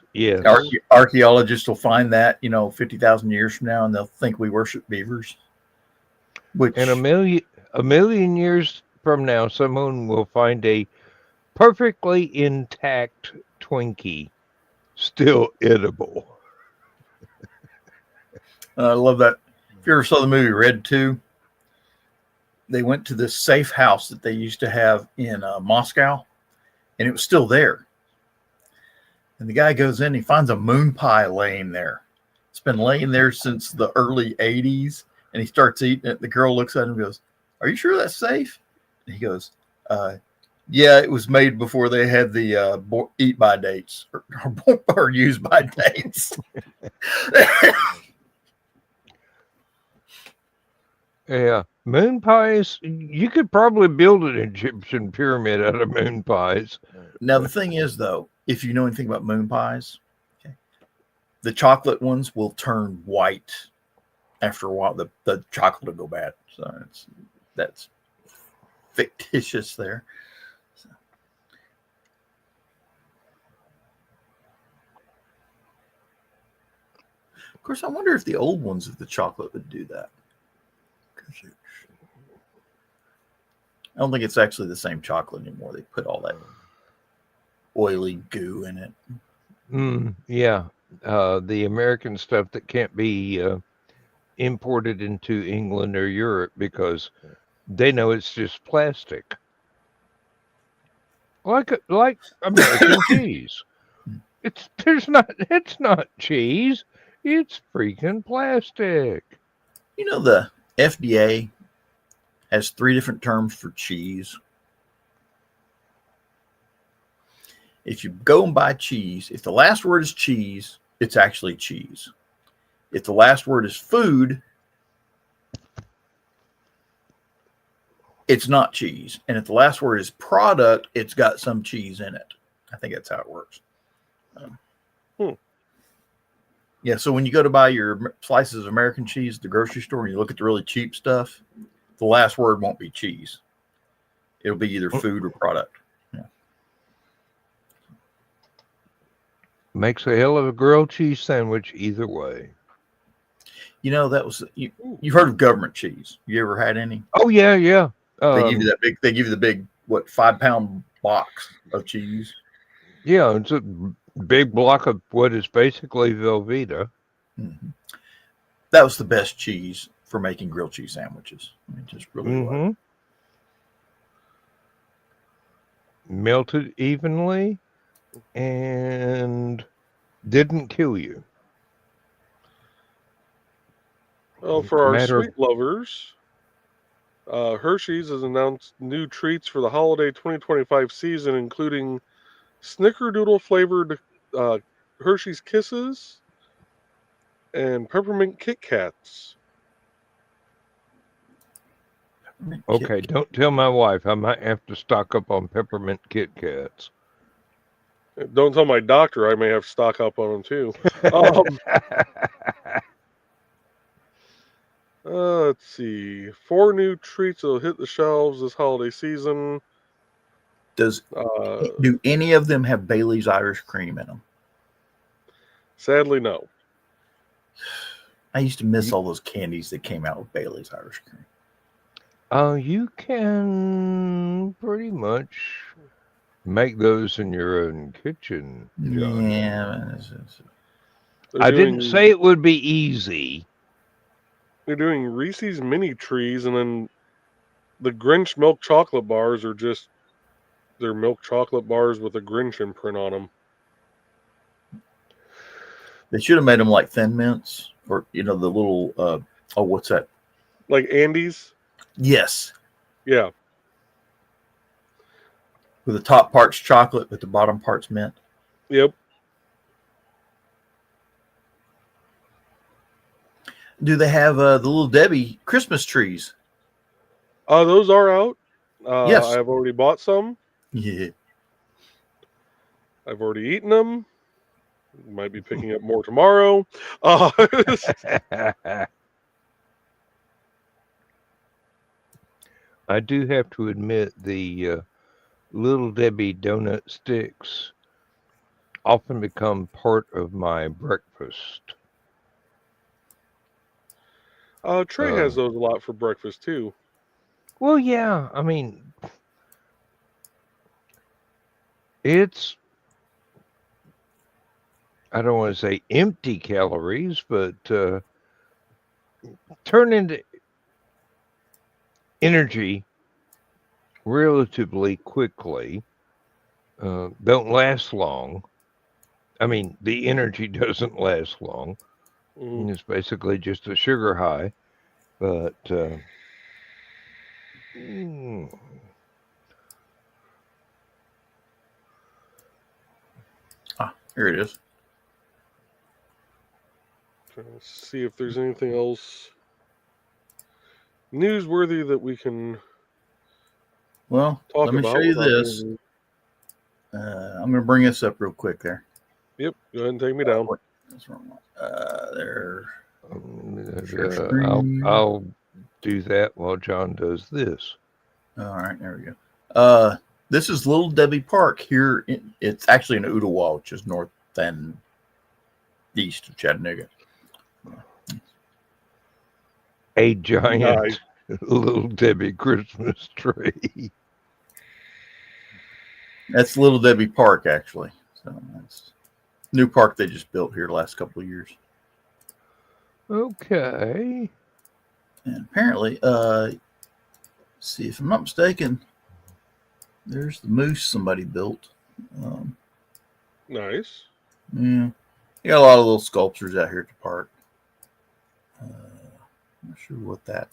Archaeologists will find that, 50,000 years from now, and they'll think we worship beavers. And a million years from now, someone will find a perfectly intact Twinkie still edible. I love that. If you ever saw the movie Red 2, they went to this safe house that they used to have in Moscow, and it was still there. And the guy goes in, he finds a moon pie laying there. It's been laying there since the early 80s, and he starts eating it. The girl looks at him and goes, "Are you sure that's safe?" And he goes, "Yeah, it was made before they had the eat by dates or use by dates." Yeah, moon pies. You could probably build an Egyptian pyramid out of moon pies. Now the thing is, though, if you know anything about moon pies, okay, the chocolate ones will turn white after a while. The chocolate will go bad. So that's fictitious there. So. Of course, I wonder if the old ones of the chocolate would do that. I don't think it's actually the same chocolate anymore. They put all that oily goo in it. Yeah, the American stuff that can't be imported into England or Europe because they know it's just plastic, like American cheese. It's not cheese. It's freaking plastic. You know, the FDA has 3 different terms for cheese. If you go and buy cheese, if the last word is cheese, it's actually cheese. If the last word is food, it's not cheese. And if the last word is product, it's got some cheese in it. I think that's how it works. Yeah, so when you go to buy your slices of American cheese at the grocery store and you look at the really cheap stuff, the last word won't be cheese. It'll be either food or product. Yeah. Makes a hell of a grilled cheese sandwich either way. You know, that was you've heard of government cheese. You ever had any? Oh yeah. They give you that big. They give you the big 5-pound box of cheese. Yeah, it's a big block of what is basically Velveeta. Mm-hmm. That was the best cheese for making grilled cheese sandwiches. I mean, just really was. Melted evenly and didn't kill you. Well, for our sweet lovers, Hershey's has announced new treats for the holiday 2025 season, including Snickerdoodle flavored Hershey's Kisses and peppermint Kit Kats. Okay, don't tell my wife. I might have to stock up on peppermint Kit Kats. Don't tell my doctor. I may have to stock up on them too. Let's see. 4 new treats that will hit the shelves this holiday season. Do any of them have Bailey's Irish cream in them? Sadly, no. I used to miss all those candies that came out with Bailey's Irish cream. You can pretty much make those in your own kitchen, John. Yeah. I didn't say it would be easy. They're doing Reese's mini trees, and then the Grinch milk chocolate bars are just they're milk chocolate bars with a Grinch imprint on them. They should have made them like Thin Mints, or the little what's that? Like Andes? Yes. Yeah. With the top part's chocolate, but the bottom part's mint. Yep. Do they have the Little Debbie Christmas trees? Those are out. Yes. I've already bought some. Yeah. I've already eaten them. Might be picking up more tomorrow. I do have to admit the Little Debbie donut sticks often become part of my breakfast. Trey has those a lot for breakfast too. Well, yeah. I mean, it's, I don't want to say empty calories, but turn into energy relatively quickly. Don't last long. I mean, the energy doesn't last long. Mm-hmm. It's basically just a sugar high. But Here it is. Trying to see if there's anything else newsworthy that we can Well, talk let me about. show you without this. being- I'm going to bring this up real quick there. Yep, go ahead and take me down. That's wrong one. There. I'll do that while John does this. All right, there we go. This is Little Debbie Park here. It's actually in Ottawa, which is north and east of Chattanooga. A giant Nice. Little Debbie Christmas tree. That's Little Debbie Park, actually. So that's a new park they just built here the last couple of years. Okay. And apparently, see if I'm not mistaken, there's the moose somebody built. Nice. Yeah, you got a lot of little sculptures out here at the park. I'm not sure what that.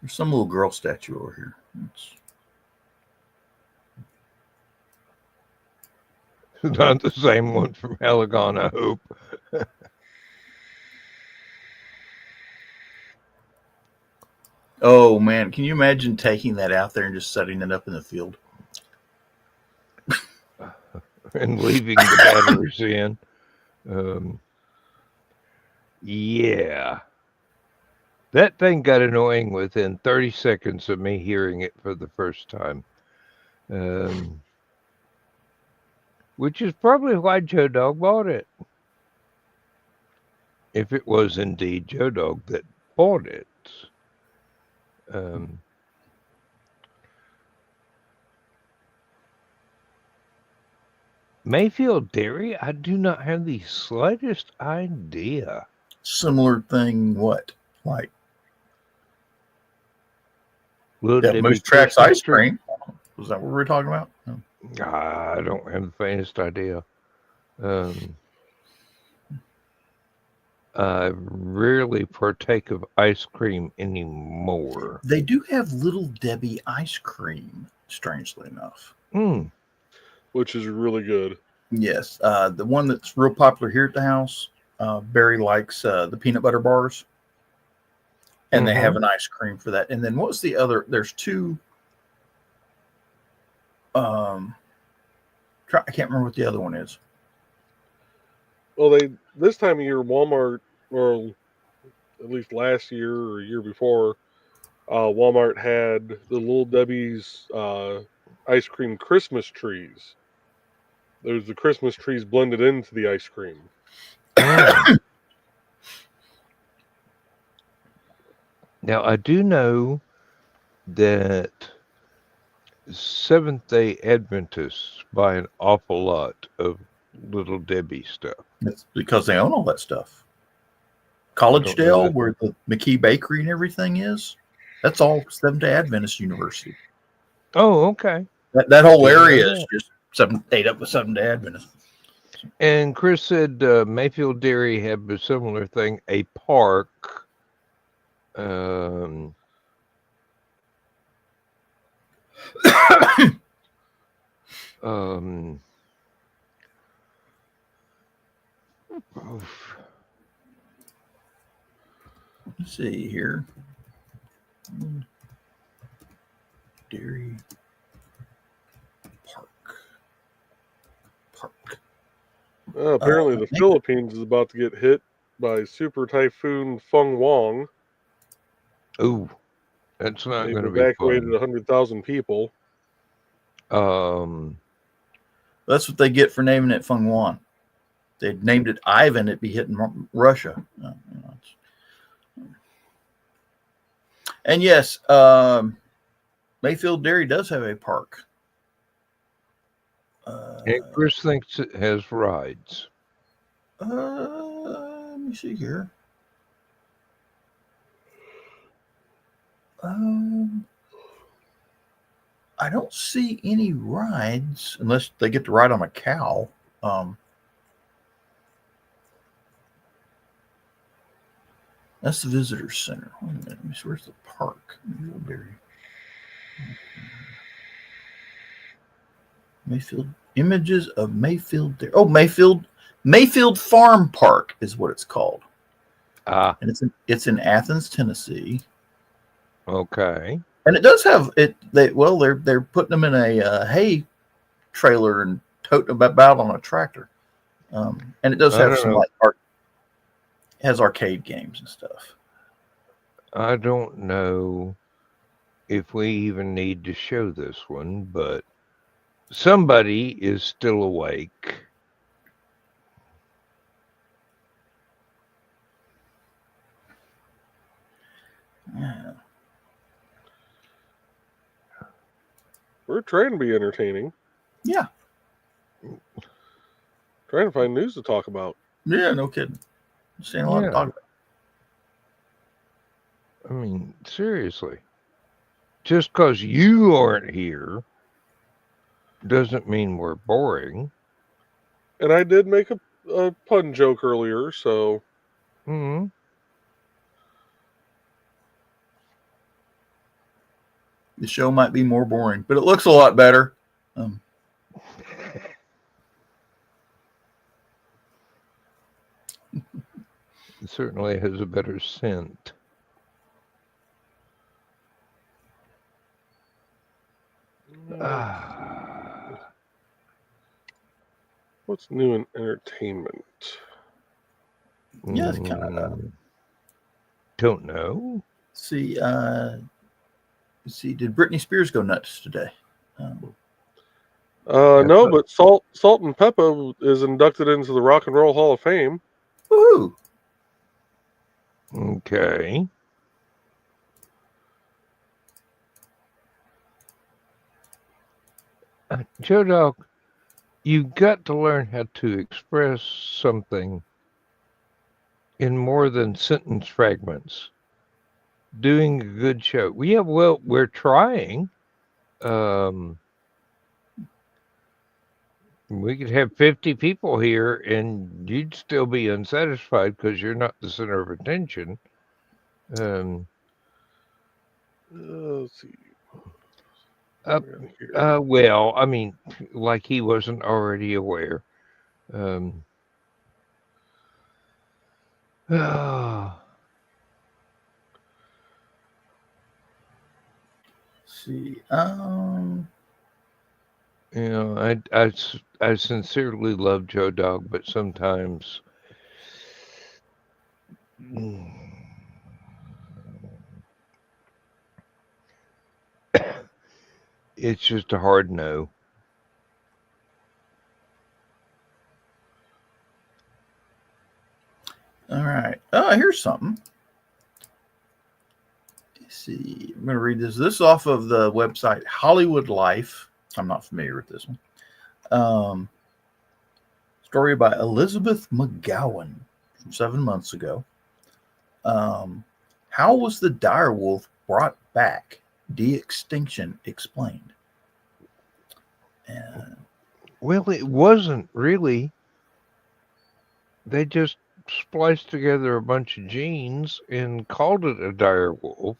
There's some little girl statue over here. Not the same one from Allegan, I hope. Oh man, can you imagine taking that out there and just setting it up in the field? And leaving the batteries in. Yeah. That thing got annoying within 30 seconds of me hearing it for the first time. Which is probably why Joe Dog bought it. If it was indeed Joe Dog that bought it. Mayfield Dairy? I do not have the slightest idea. Similar thing, what? Like Little that Debbie Moose Tracks Christmas ice tree? cream. Was that what we were talking about? No. I don't have the faintest idea. I rarely partake of ice cream anymore. They do have Little Debbie ice cream, strangely enough. Which is really good. Yes. The one that's real popular here at the house, Barry likes the peanut butter bars. And they have an ice cream for that. And then what was the other? There's two. I can't remember what the other one is. Well, this time of year, Walmart, or at least last year or year before, Walmart had the Little Debbie's ice cream Christmas trees. There's the Christmas trees blended into the ice cream. Now, I do know that Seventh-day Adventists buy an awful lot of Little Debbie stuff. It's because they own all that stuff. don't know Collegedale, that. where the McKee Bakery and everything is, that's all Seventh-day Adventist University. Oh, okay. That whole Didn't know area is that. just ate up with Seventh-day Adventist. And Chris said Mayfield Dairy have a similar thing, a park. Let's see here. Dairy Park. Apparently, the Philippines is about to get hit by Super Typhoon Feng Wong. Oh, that's not They've going to be evacuated fun. 100,000 people. That's what they get for naming it Feng Wan. They named it Ivan, it'd be hitting Russia. And yes, Mayfield Dairy does have a park. And Chris thinks it has rides. Let me see here. I don't see any rides unless they get to ride on a cow. That's the visitor center. Wait a minute. Let me see, where's the park? Mayfield images of Mayfield Dairy. Oh, Mayfield Farm Park is what it's called. Ah, And it's in Athens, Tennessee. Okay. And it does have it. They're putting them in a hay trailer and toting them about on a tractor. And it does I have don't some know. has arcade games and stuff. I don't know if we even need to show this one, but somebody is still awake. Yeah. We're trying to be entertaining. Yeah. Trying to find news to talk about. Yeah, no kidding. Seeing a lot of talk. I mean, seriously. Just because you aren't here doesn't mean we're boring. And I did make a pun joke earlier, so Hmm. The show might be more boring, but it looks a lot better. It certainly has a better scent. What's new in entertainment? Yeah, it's kind of. Don't know. See, did Britney Spears go nuts today? No, but Salt and Peppa is inducted into the Rock and Roll Hall of Fame. Woohoo! Okay. Joe Dog, you've got to learn how to express something in more than sentence fragments. Doing a good show. Yeah, well, we're trying. We could have 50 people here and you'd still be unsatisfied because you're not the center of attention. Let's see. Well, I mean, like he wasn't already aware. See, You know, I sincerely love Joe Dog, but sometimes it's just a hard no. all right. Oh, here's something. Let's see. I'm going to read this. This is off of the website Hollywood Life. I'm not familiar with this one. Story by Elizabeth McGowan from 7 months ago. How was the dire wolf brought back? De-extinction explained. Well, it wasn't really. They just spliced together a bunch of genes and called it a dire wolf.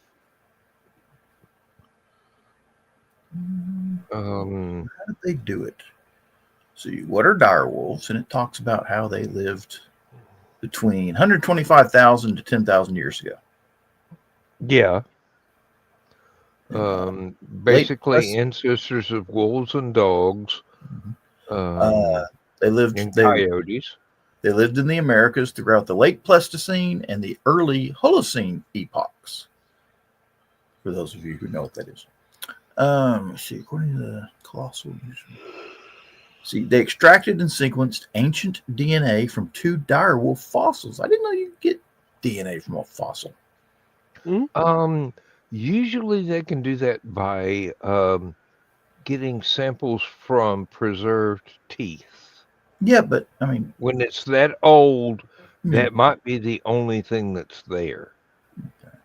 How did they do it? See, what are dire wolves? And it talks about how they lived between 125,000 to 10,000 years ago. Yeah. Basically ancestors of wolves and dogs. They lived and coyotes. They lived in the Americas throughout the late Pleistocene and the early Holocene epochs. For those of you who know what that is. Let's see, according to the colossal. See, they extracted and sequenced ancient DNA from 2 dire wolf fossils. I didn't know you could get DNA from a fossil. Usually they can do that by getting samples from preserved teeth. Yeah, but I mean, when it's that old, that might be the only thing that's there. Okay.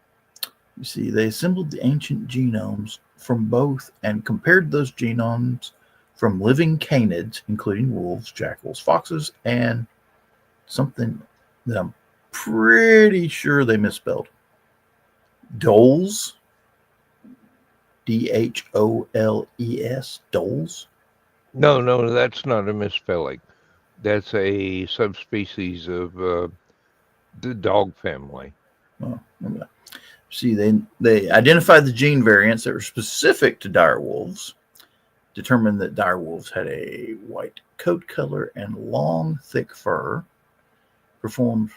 You see, they assembled the ancient genomes from both and compared those genomes from living canids, including wolves, jackals, foxes, and something that I'm pretty sure they misspelled. Dholes. DHOLES. Dholes. No, that's not a misspelling. That's a subspecies of the dog family. Oh, okay. See, they identified the gene variants that were specific to dire wolves, determined that dire wolves had a white coat color and long, thick fur, performed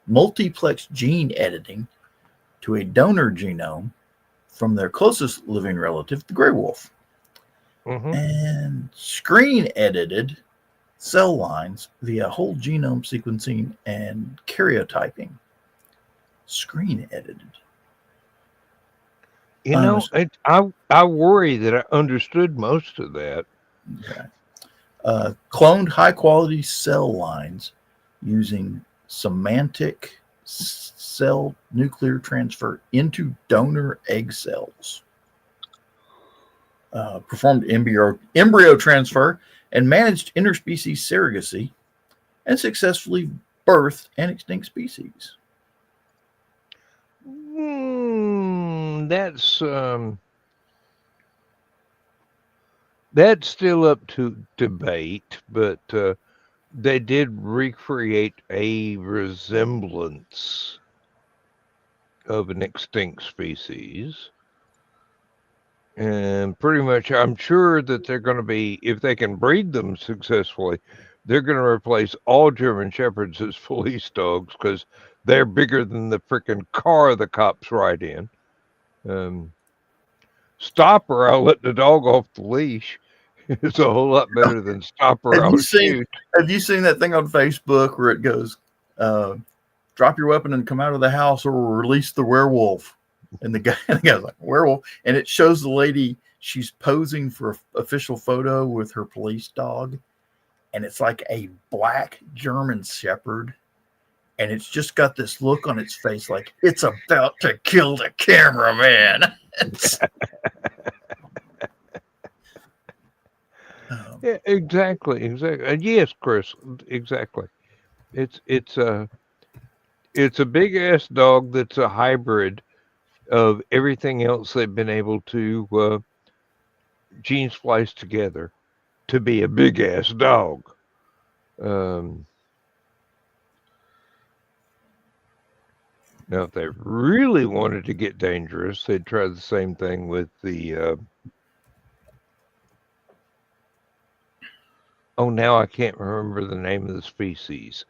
multiplex gene editing to a donor genome from their closest living relative, the gray wolf, and screen edited cell lines via whole genome sequencing and karyotyping. Screen edited. You know, I worry that I understood most of that. Okay. Cloned high quality cell lines using semantic cell nuclear transfer into donor egg cells. Performed embryo transfer and managed interspecies surrogacy, and successfully birthed an extinct species. That's still up to debate, but they did recreate a resemblance of an extinct species. And pretty much, I'm sure that they're going to be, if they can breed them successfully, they're going to replace all German Shepherds as police dogs because they're bigger than the freaking car the cops ride in. Stopper, I'll let the dog off the leash. It's a whole lot better than Stopper, I'll shoot. Have you seen that thing on Facebook where it goes, drop your weapon and come out of the house or we'll release the werewolf? And the guy's like, werewolf. And it shows the lady, she's posing for an official photo with her police dog. And it's like a black German Shepherd. And it's just got this look on its face like it's about to kill the cameraman. Yeah, exactly. Yes, Chris, exactly. It's a big ass dog that's a hybrid of everything else they've been able to gene splice together to be a big ass dog. Now, if they really wanted to get dangerous, they'd try the same thing with the. Now I can't remember the name of the species.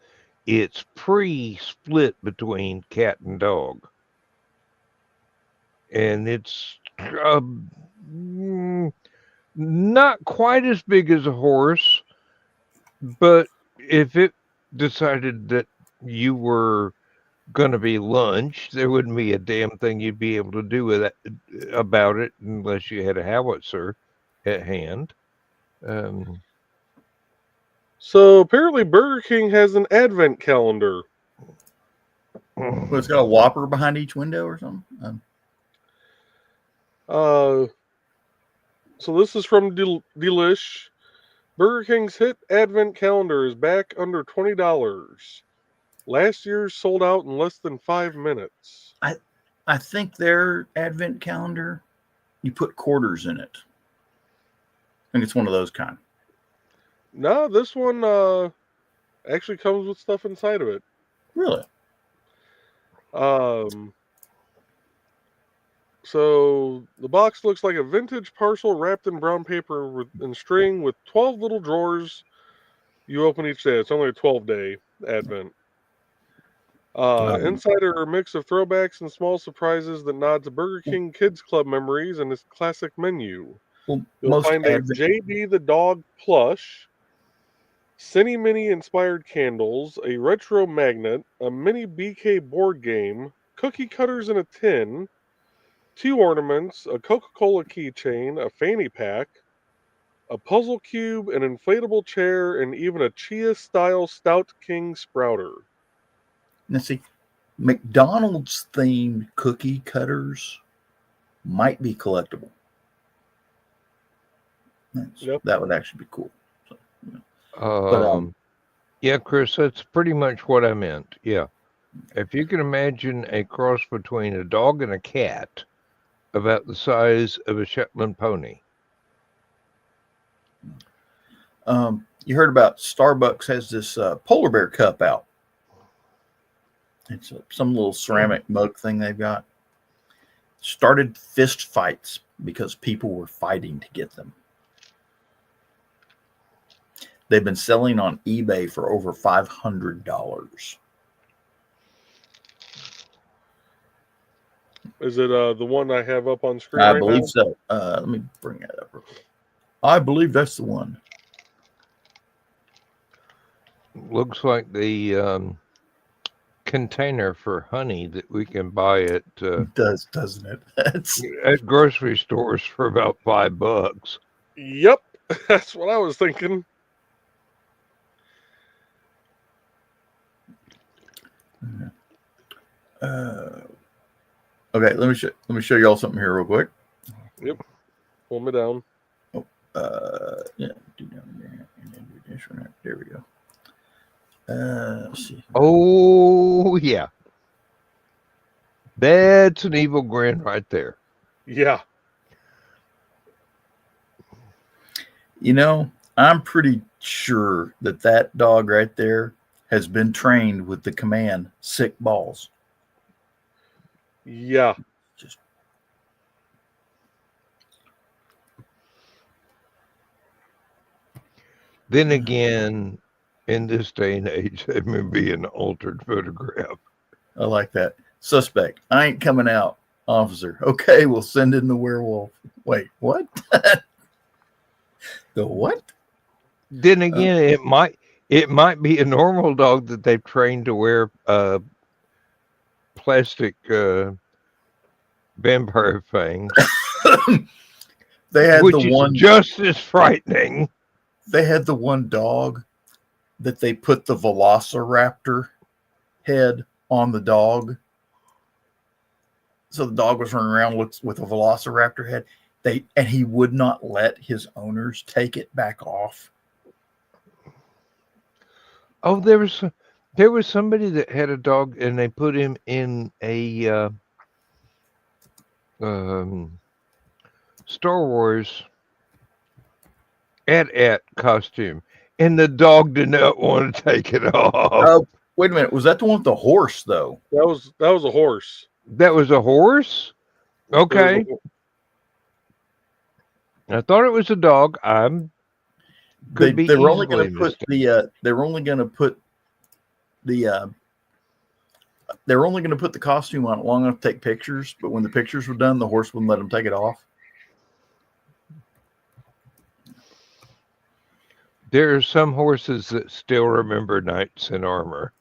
It's pre-split between cat and dog. And it's not quite as big as a horse, but if it decided that you were going to be lunch, there wouldn't be a damn thing you'd be able to do with it, about it unless you had a howitzer at hand. So apparently Burger King has an advent calendar. Well, it's got a Whopper behind each window or something? So this is from Delish. Burger King's hit advent calendar is back under $20. Last year's sold out in less than 5 minutes. I think their advent calendar, you put quarters in it. I think it's one of those kind. No, this one actually comes with stuff inside of it. Really? So the box looks like a vintage parcel wrapped in brown paper and string with 12 little drawers you open each day. It's only a 12-day advent. Inside are a mix of throwbacks and small surprises that nod to Burger King Kids Club memories and its classic menu. You'll find a JD the Dog plush, Cine Mini inspired candles, a retro magnet, a mini BK board game, cookie cutters in a tin, 2 ornaments, a Coca-Cola keychain, a fanny pack, a puzzle cube, an inflatable chair, and even a Chia-style Stout King Sprouter. Now see, McDonald's themed cookie cutters might be collectible. That would actually be cool. So, yeah, Chris, that's pretty much what I meant. Yeah. If you can imagine a cross between a dog and a cat about the size of a Shetland pony. You heard about Starbucks has this polar bear cup out. It's some little ceramic mug thing they've got. started fist fights because people were fighting to get them. They've been selling on eBay for over $500. Is it the one I have up on screen I right believe now? so. Let me bring that up real quick. I believe that's the one. Looks like the container for honey that we can buy at It does, doesn't it? That's, at grocery stores for about $5. Yep, that's what I was thinking. okay, let me show y'all something here real quick. Yep, pull me down. Yeah, do down there and then do this one. There we go. Let's see. Oh yeah, that's an evil grin right there. Yeah. You know, I'm pretty sure that dog right there has been trained with the command "sick balls." Yeah. Just Then again, in this day and age, that may be an altered photograph. I like that. Suspect, I ain't coming out. Officer, okay, we'll send in the werewolf. Wait, what? The what? Then again, it might be a normal dog that they've trained to wear plastic vampire fangs, They had which the is one. just as frightening. They had the one dog that they put the Velociraptor head on the dog. So the dog was running around with a Velociraptor head. And he would not let his owners take it back off. Oh, there was somebody that had a dog and they put him in a Star Wars at costume, and the dog did not want to take it off. Wait a minute. Was that the one with the horse, though? That was a horse. That was a horse? Okay. I thought it was a dog. They were only going to put the costume on it long enough to take pictures, but when the pictures were done, the horse wouldn't let them take it off. There are some horses that still remember knights in armor.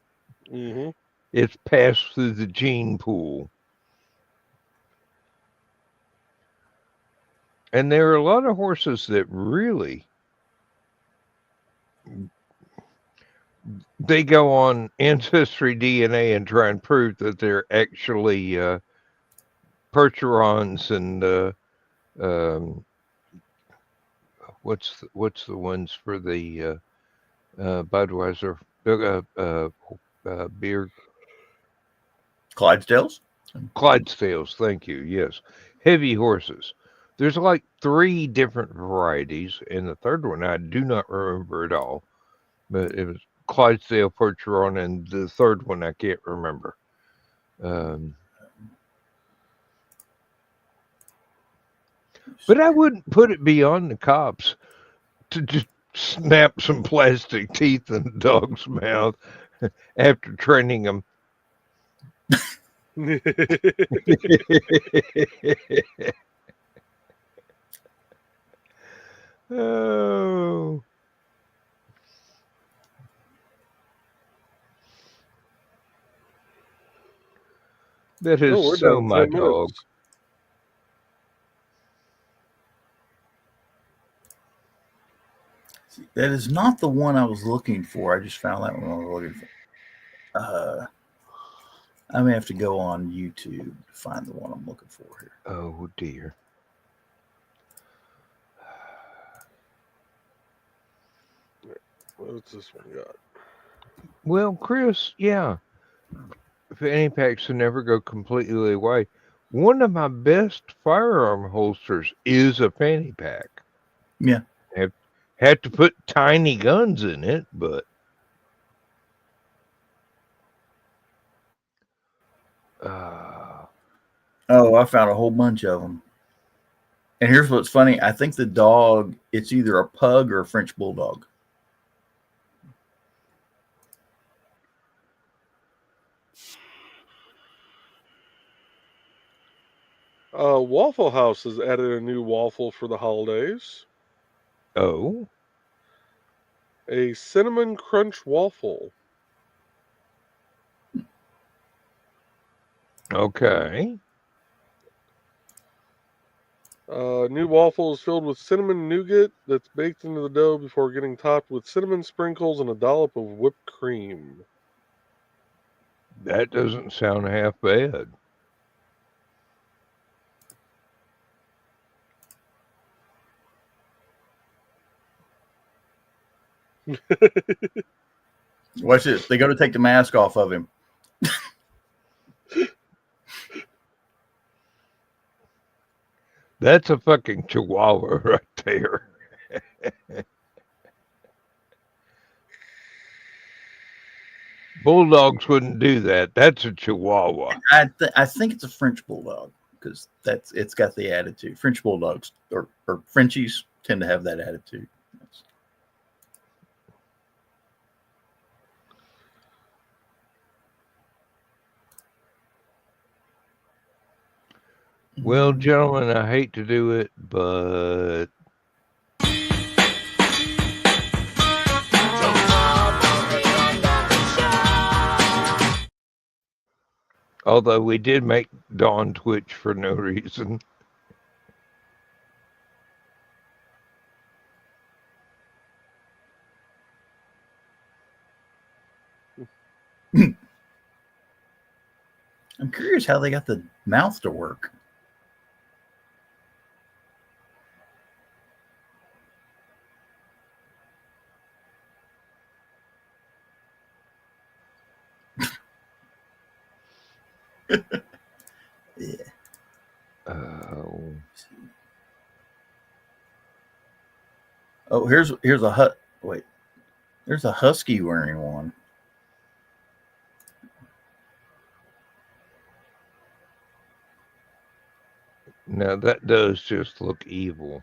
Mm-hmm. It's passed through the gene pool. And there are a lot of horses that really, they go on Ancestry DNA and try and prove that they're actually Percherons and what's the ones for the Budweiser beer? Clydesdales? Clydesdales, thank you. Yes. Heavy horses. There's like 3 different varieties, and the third one I do not remember at all. But it was Clydesdale, Percheron, and the third one I can't remember. But I wouldn't put it beyond the cops to just snap some plastic teeth in the dog's mouth after training them. Oh. That is we're so down my 10 dog. minutes. That is not the one I was looking for. I just found that one I was looking for. I may have to go on YouTube to find the one I'm looking for here. Oh dear. What's this one got? Well, Chris, yeah. Fanny packs will never go completely away. One of my best firearm holsters is a fanny pack. Yeah. Had to put tiny guns in it, but Oh, I found a whole bunch of them. And here's what's funny. I think the dog, it's either a pug or a French bulldog. Waffle House has added a new waffle for the holidays. Oh, A cinnamon crunch waffle. okay. New waffle is filled with cinnamon nougat that's baked into the dough before getting topped with cinnamon sprinkles and a dollop of whipped cream. That doesn't sound half bad. Watch this. They go to take the mask off of him. That's a fucking chihuahua right there. Bulldogs wouldn't do that. That's a chihuahua. I think it's a French bulldog because it's got the attitude. French bulldogs or Frenchies tend to have that attitude. Well, gentlemen, I hate to do it, but although we did make Dawn twitch for no reason. I'm curious how they got the mouth to work. Yeah. Oh, here's a hut. Wait, there's a husky wearing one. Now that does just look evil.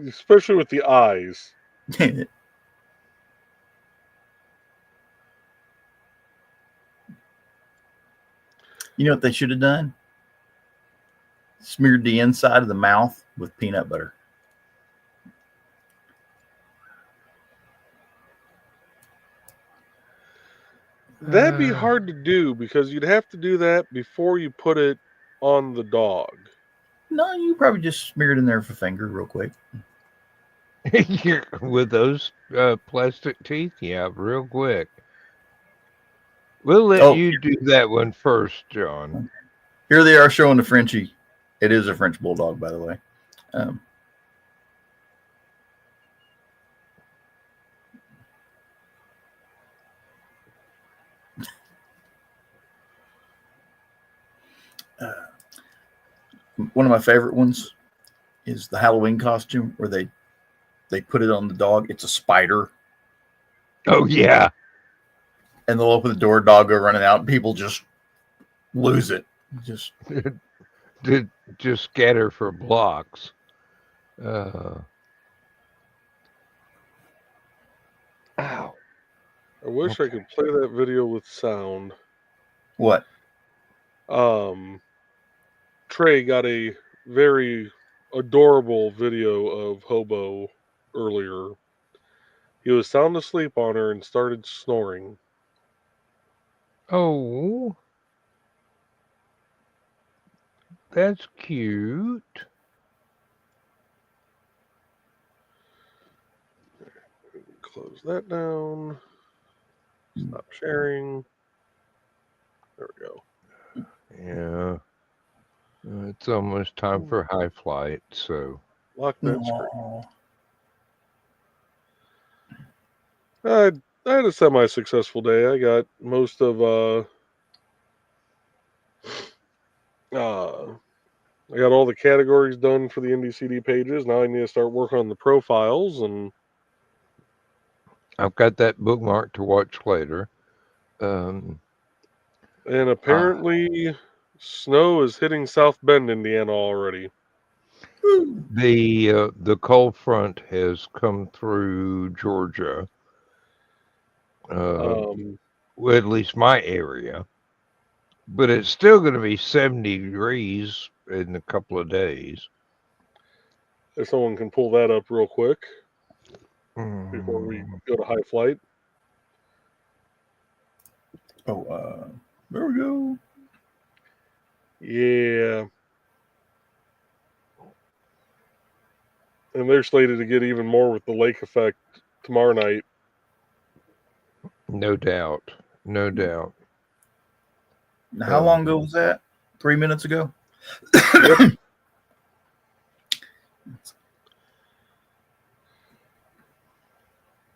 Especially with the eyes. You know what they should have done? Smeared the inside of the mouth with peanut butter. That'd be hard to do because you'd have to do that before you put it on the dog. No, you probably just smear it in there with a finger real quick. With those plastic teeth, yeah, real quick. We'll let you do that one first, John. Here they are showing the Frenchie. It is a French bulldog, by the way. One of my favorite ones is the Halloween costume where they put it on the dog. It's a spider. Oh, yeah. And they'll open the door, dog go running out, and people just lose it. Just scatter for blocks. Ow. I wish I could play that video with sound. What? Trey got a very adorable video of Hobo earlier. He was sound asleep on her and started snoring. Oh. That's cute. Close that down. Stop sharing. There we go. Yeah. It's almost time for high flight, so. Lock that screen. I had a semi-successful day. I got most of I got all the categories done for the NDCD pages. Now I need to start working on the profiles, and I've got that bookmark to watch later. And apparently Snow is hitting South Bend, Indiana already. The cold front has come through Georgia. Well, at least my area. But it's still going to be 70 degrees in a couple of days. If someone can pull that up real quick before we go to high flight. Oh, there we go. Yeah. And they're slated to get even more with the lake effect tomorrow night. No doubt. No doubt. Now, how long ago was that? 3 minutes ago? Yep.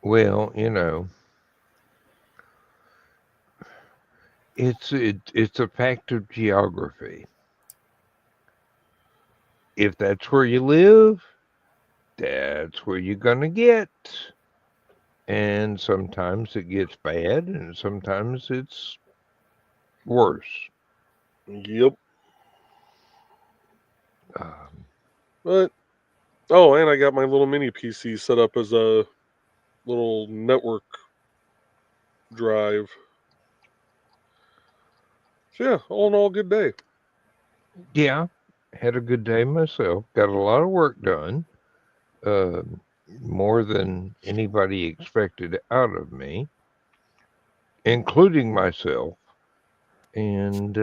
Well, you know, it's a fact of geography. If that's where you live, that's where you're gonna get. And sometimes it gets bad, and sometimes it's worse. Yep. Um, And I got my little mini PC set up as a little network drive. So yeah, all in all, good day. Yeah, had a good day myself. Got a lot of work done. More than anybody expected out of me, including myself. And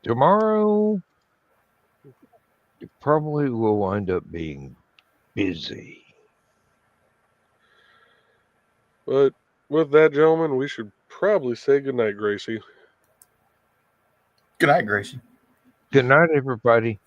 tomorrow it probably will wind up being busy. But with that, gentlemen, we should probably say goodnight, Gracie. Good night, Gracie. Good night, everybody.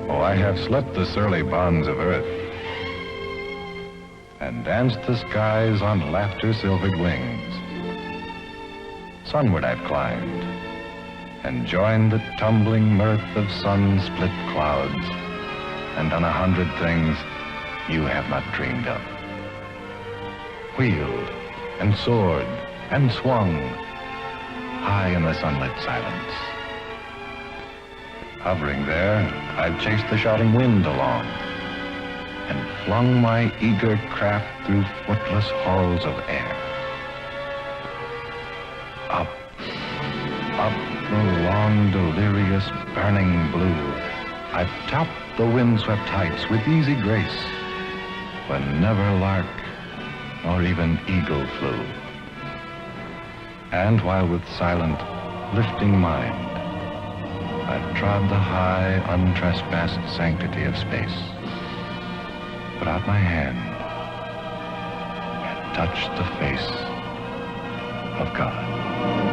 I have slept the surly bonds of earth and danced the skies on laughter-silvered wings. Sunward I've climbed and joined the tumbling mirth of sun-split clouds and done 100 things you have not dreamed of. Wheeled and soared and swung high in the sunlit silence. Hovering there, I've chased the shouting wind along and flung my eager craft through footless halls of air. Up, up the long, delirious, burning blue, I've topped the windswept heights with easy grace, when never lark nor even eagle flew. And while with silent, lifting mind, I've trod the high, untrespassed sanctity of space, put out my hand, and touched the face of God.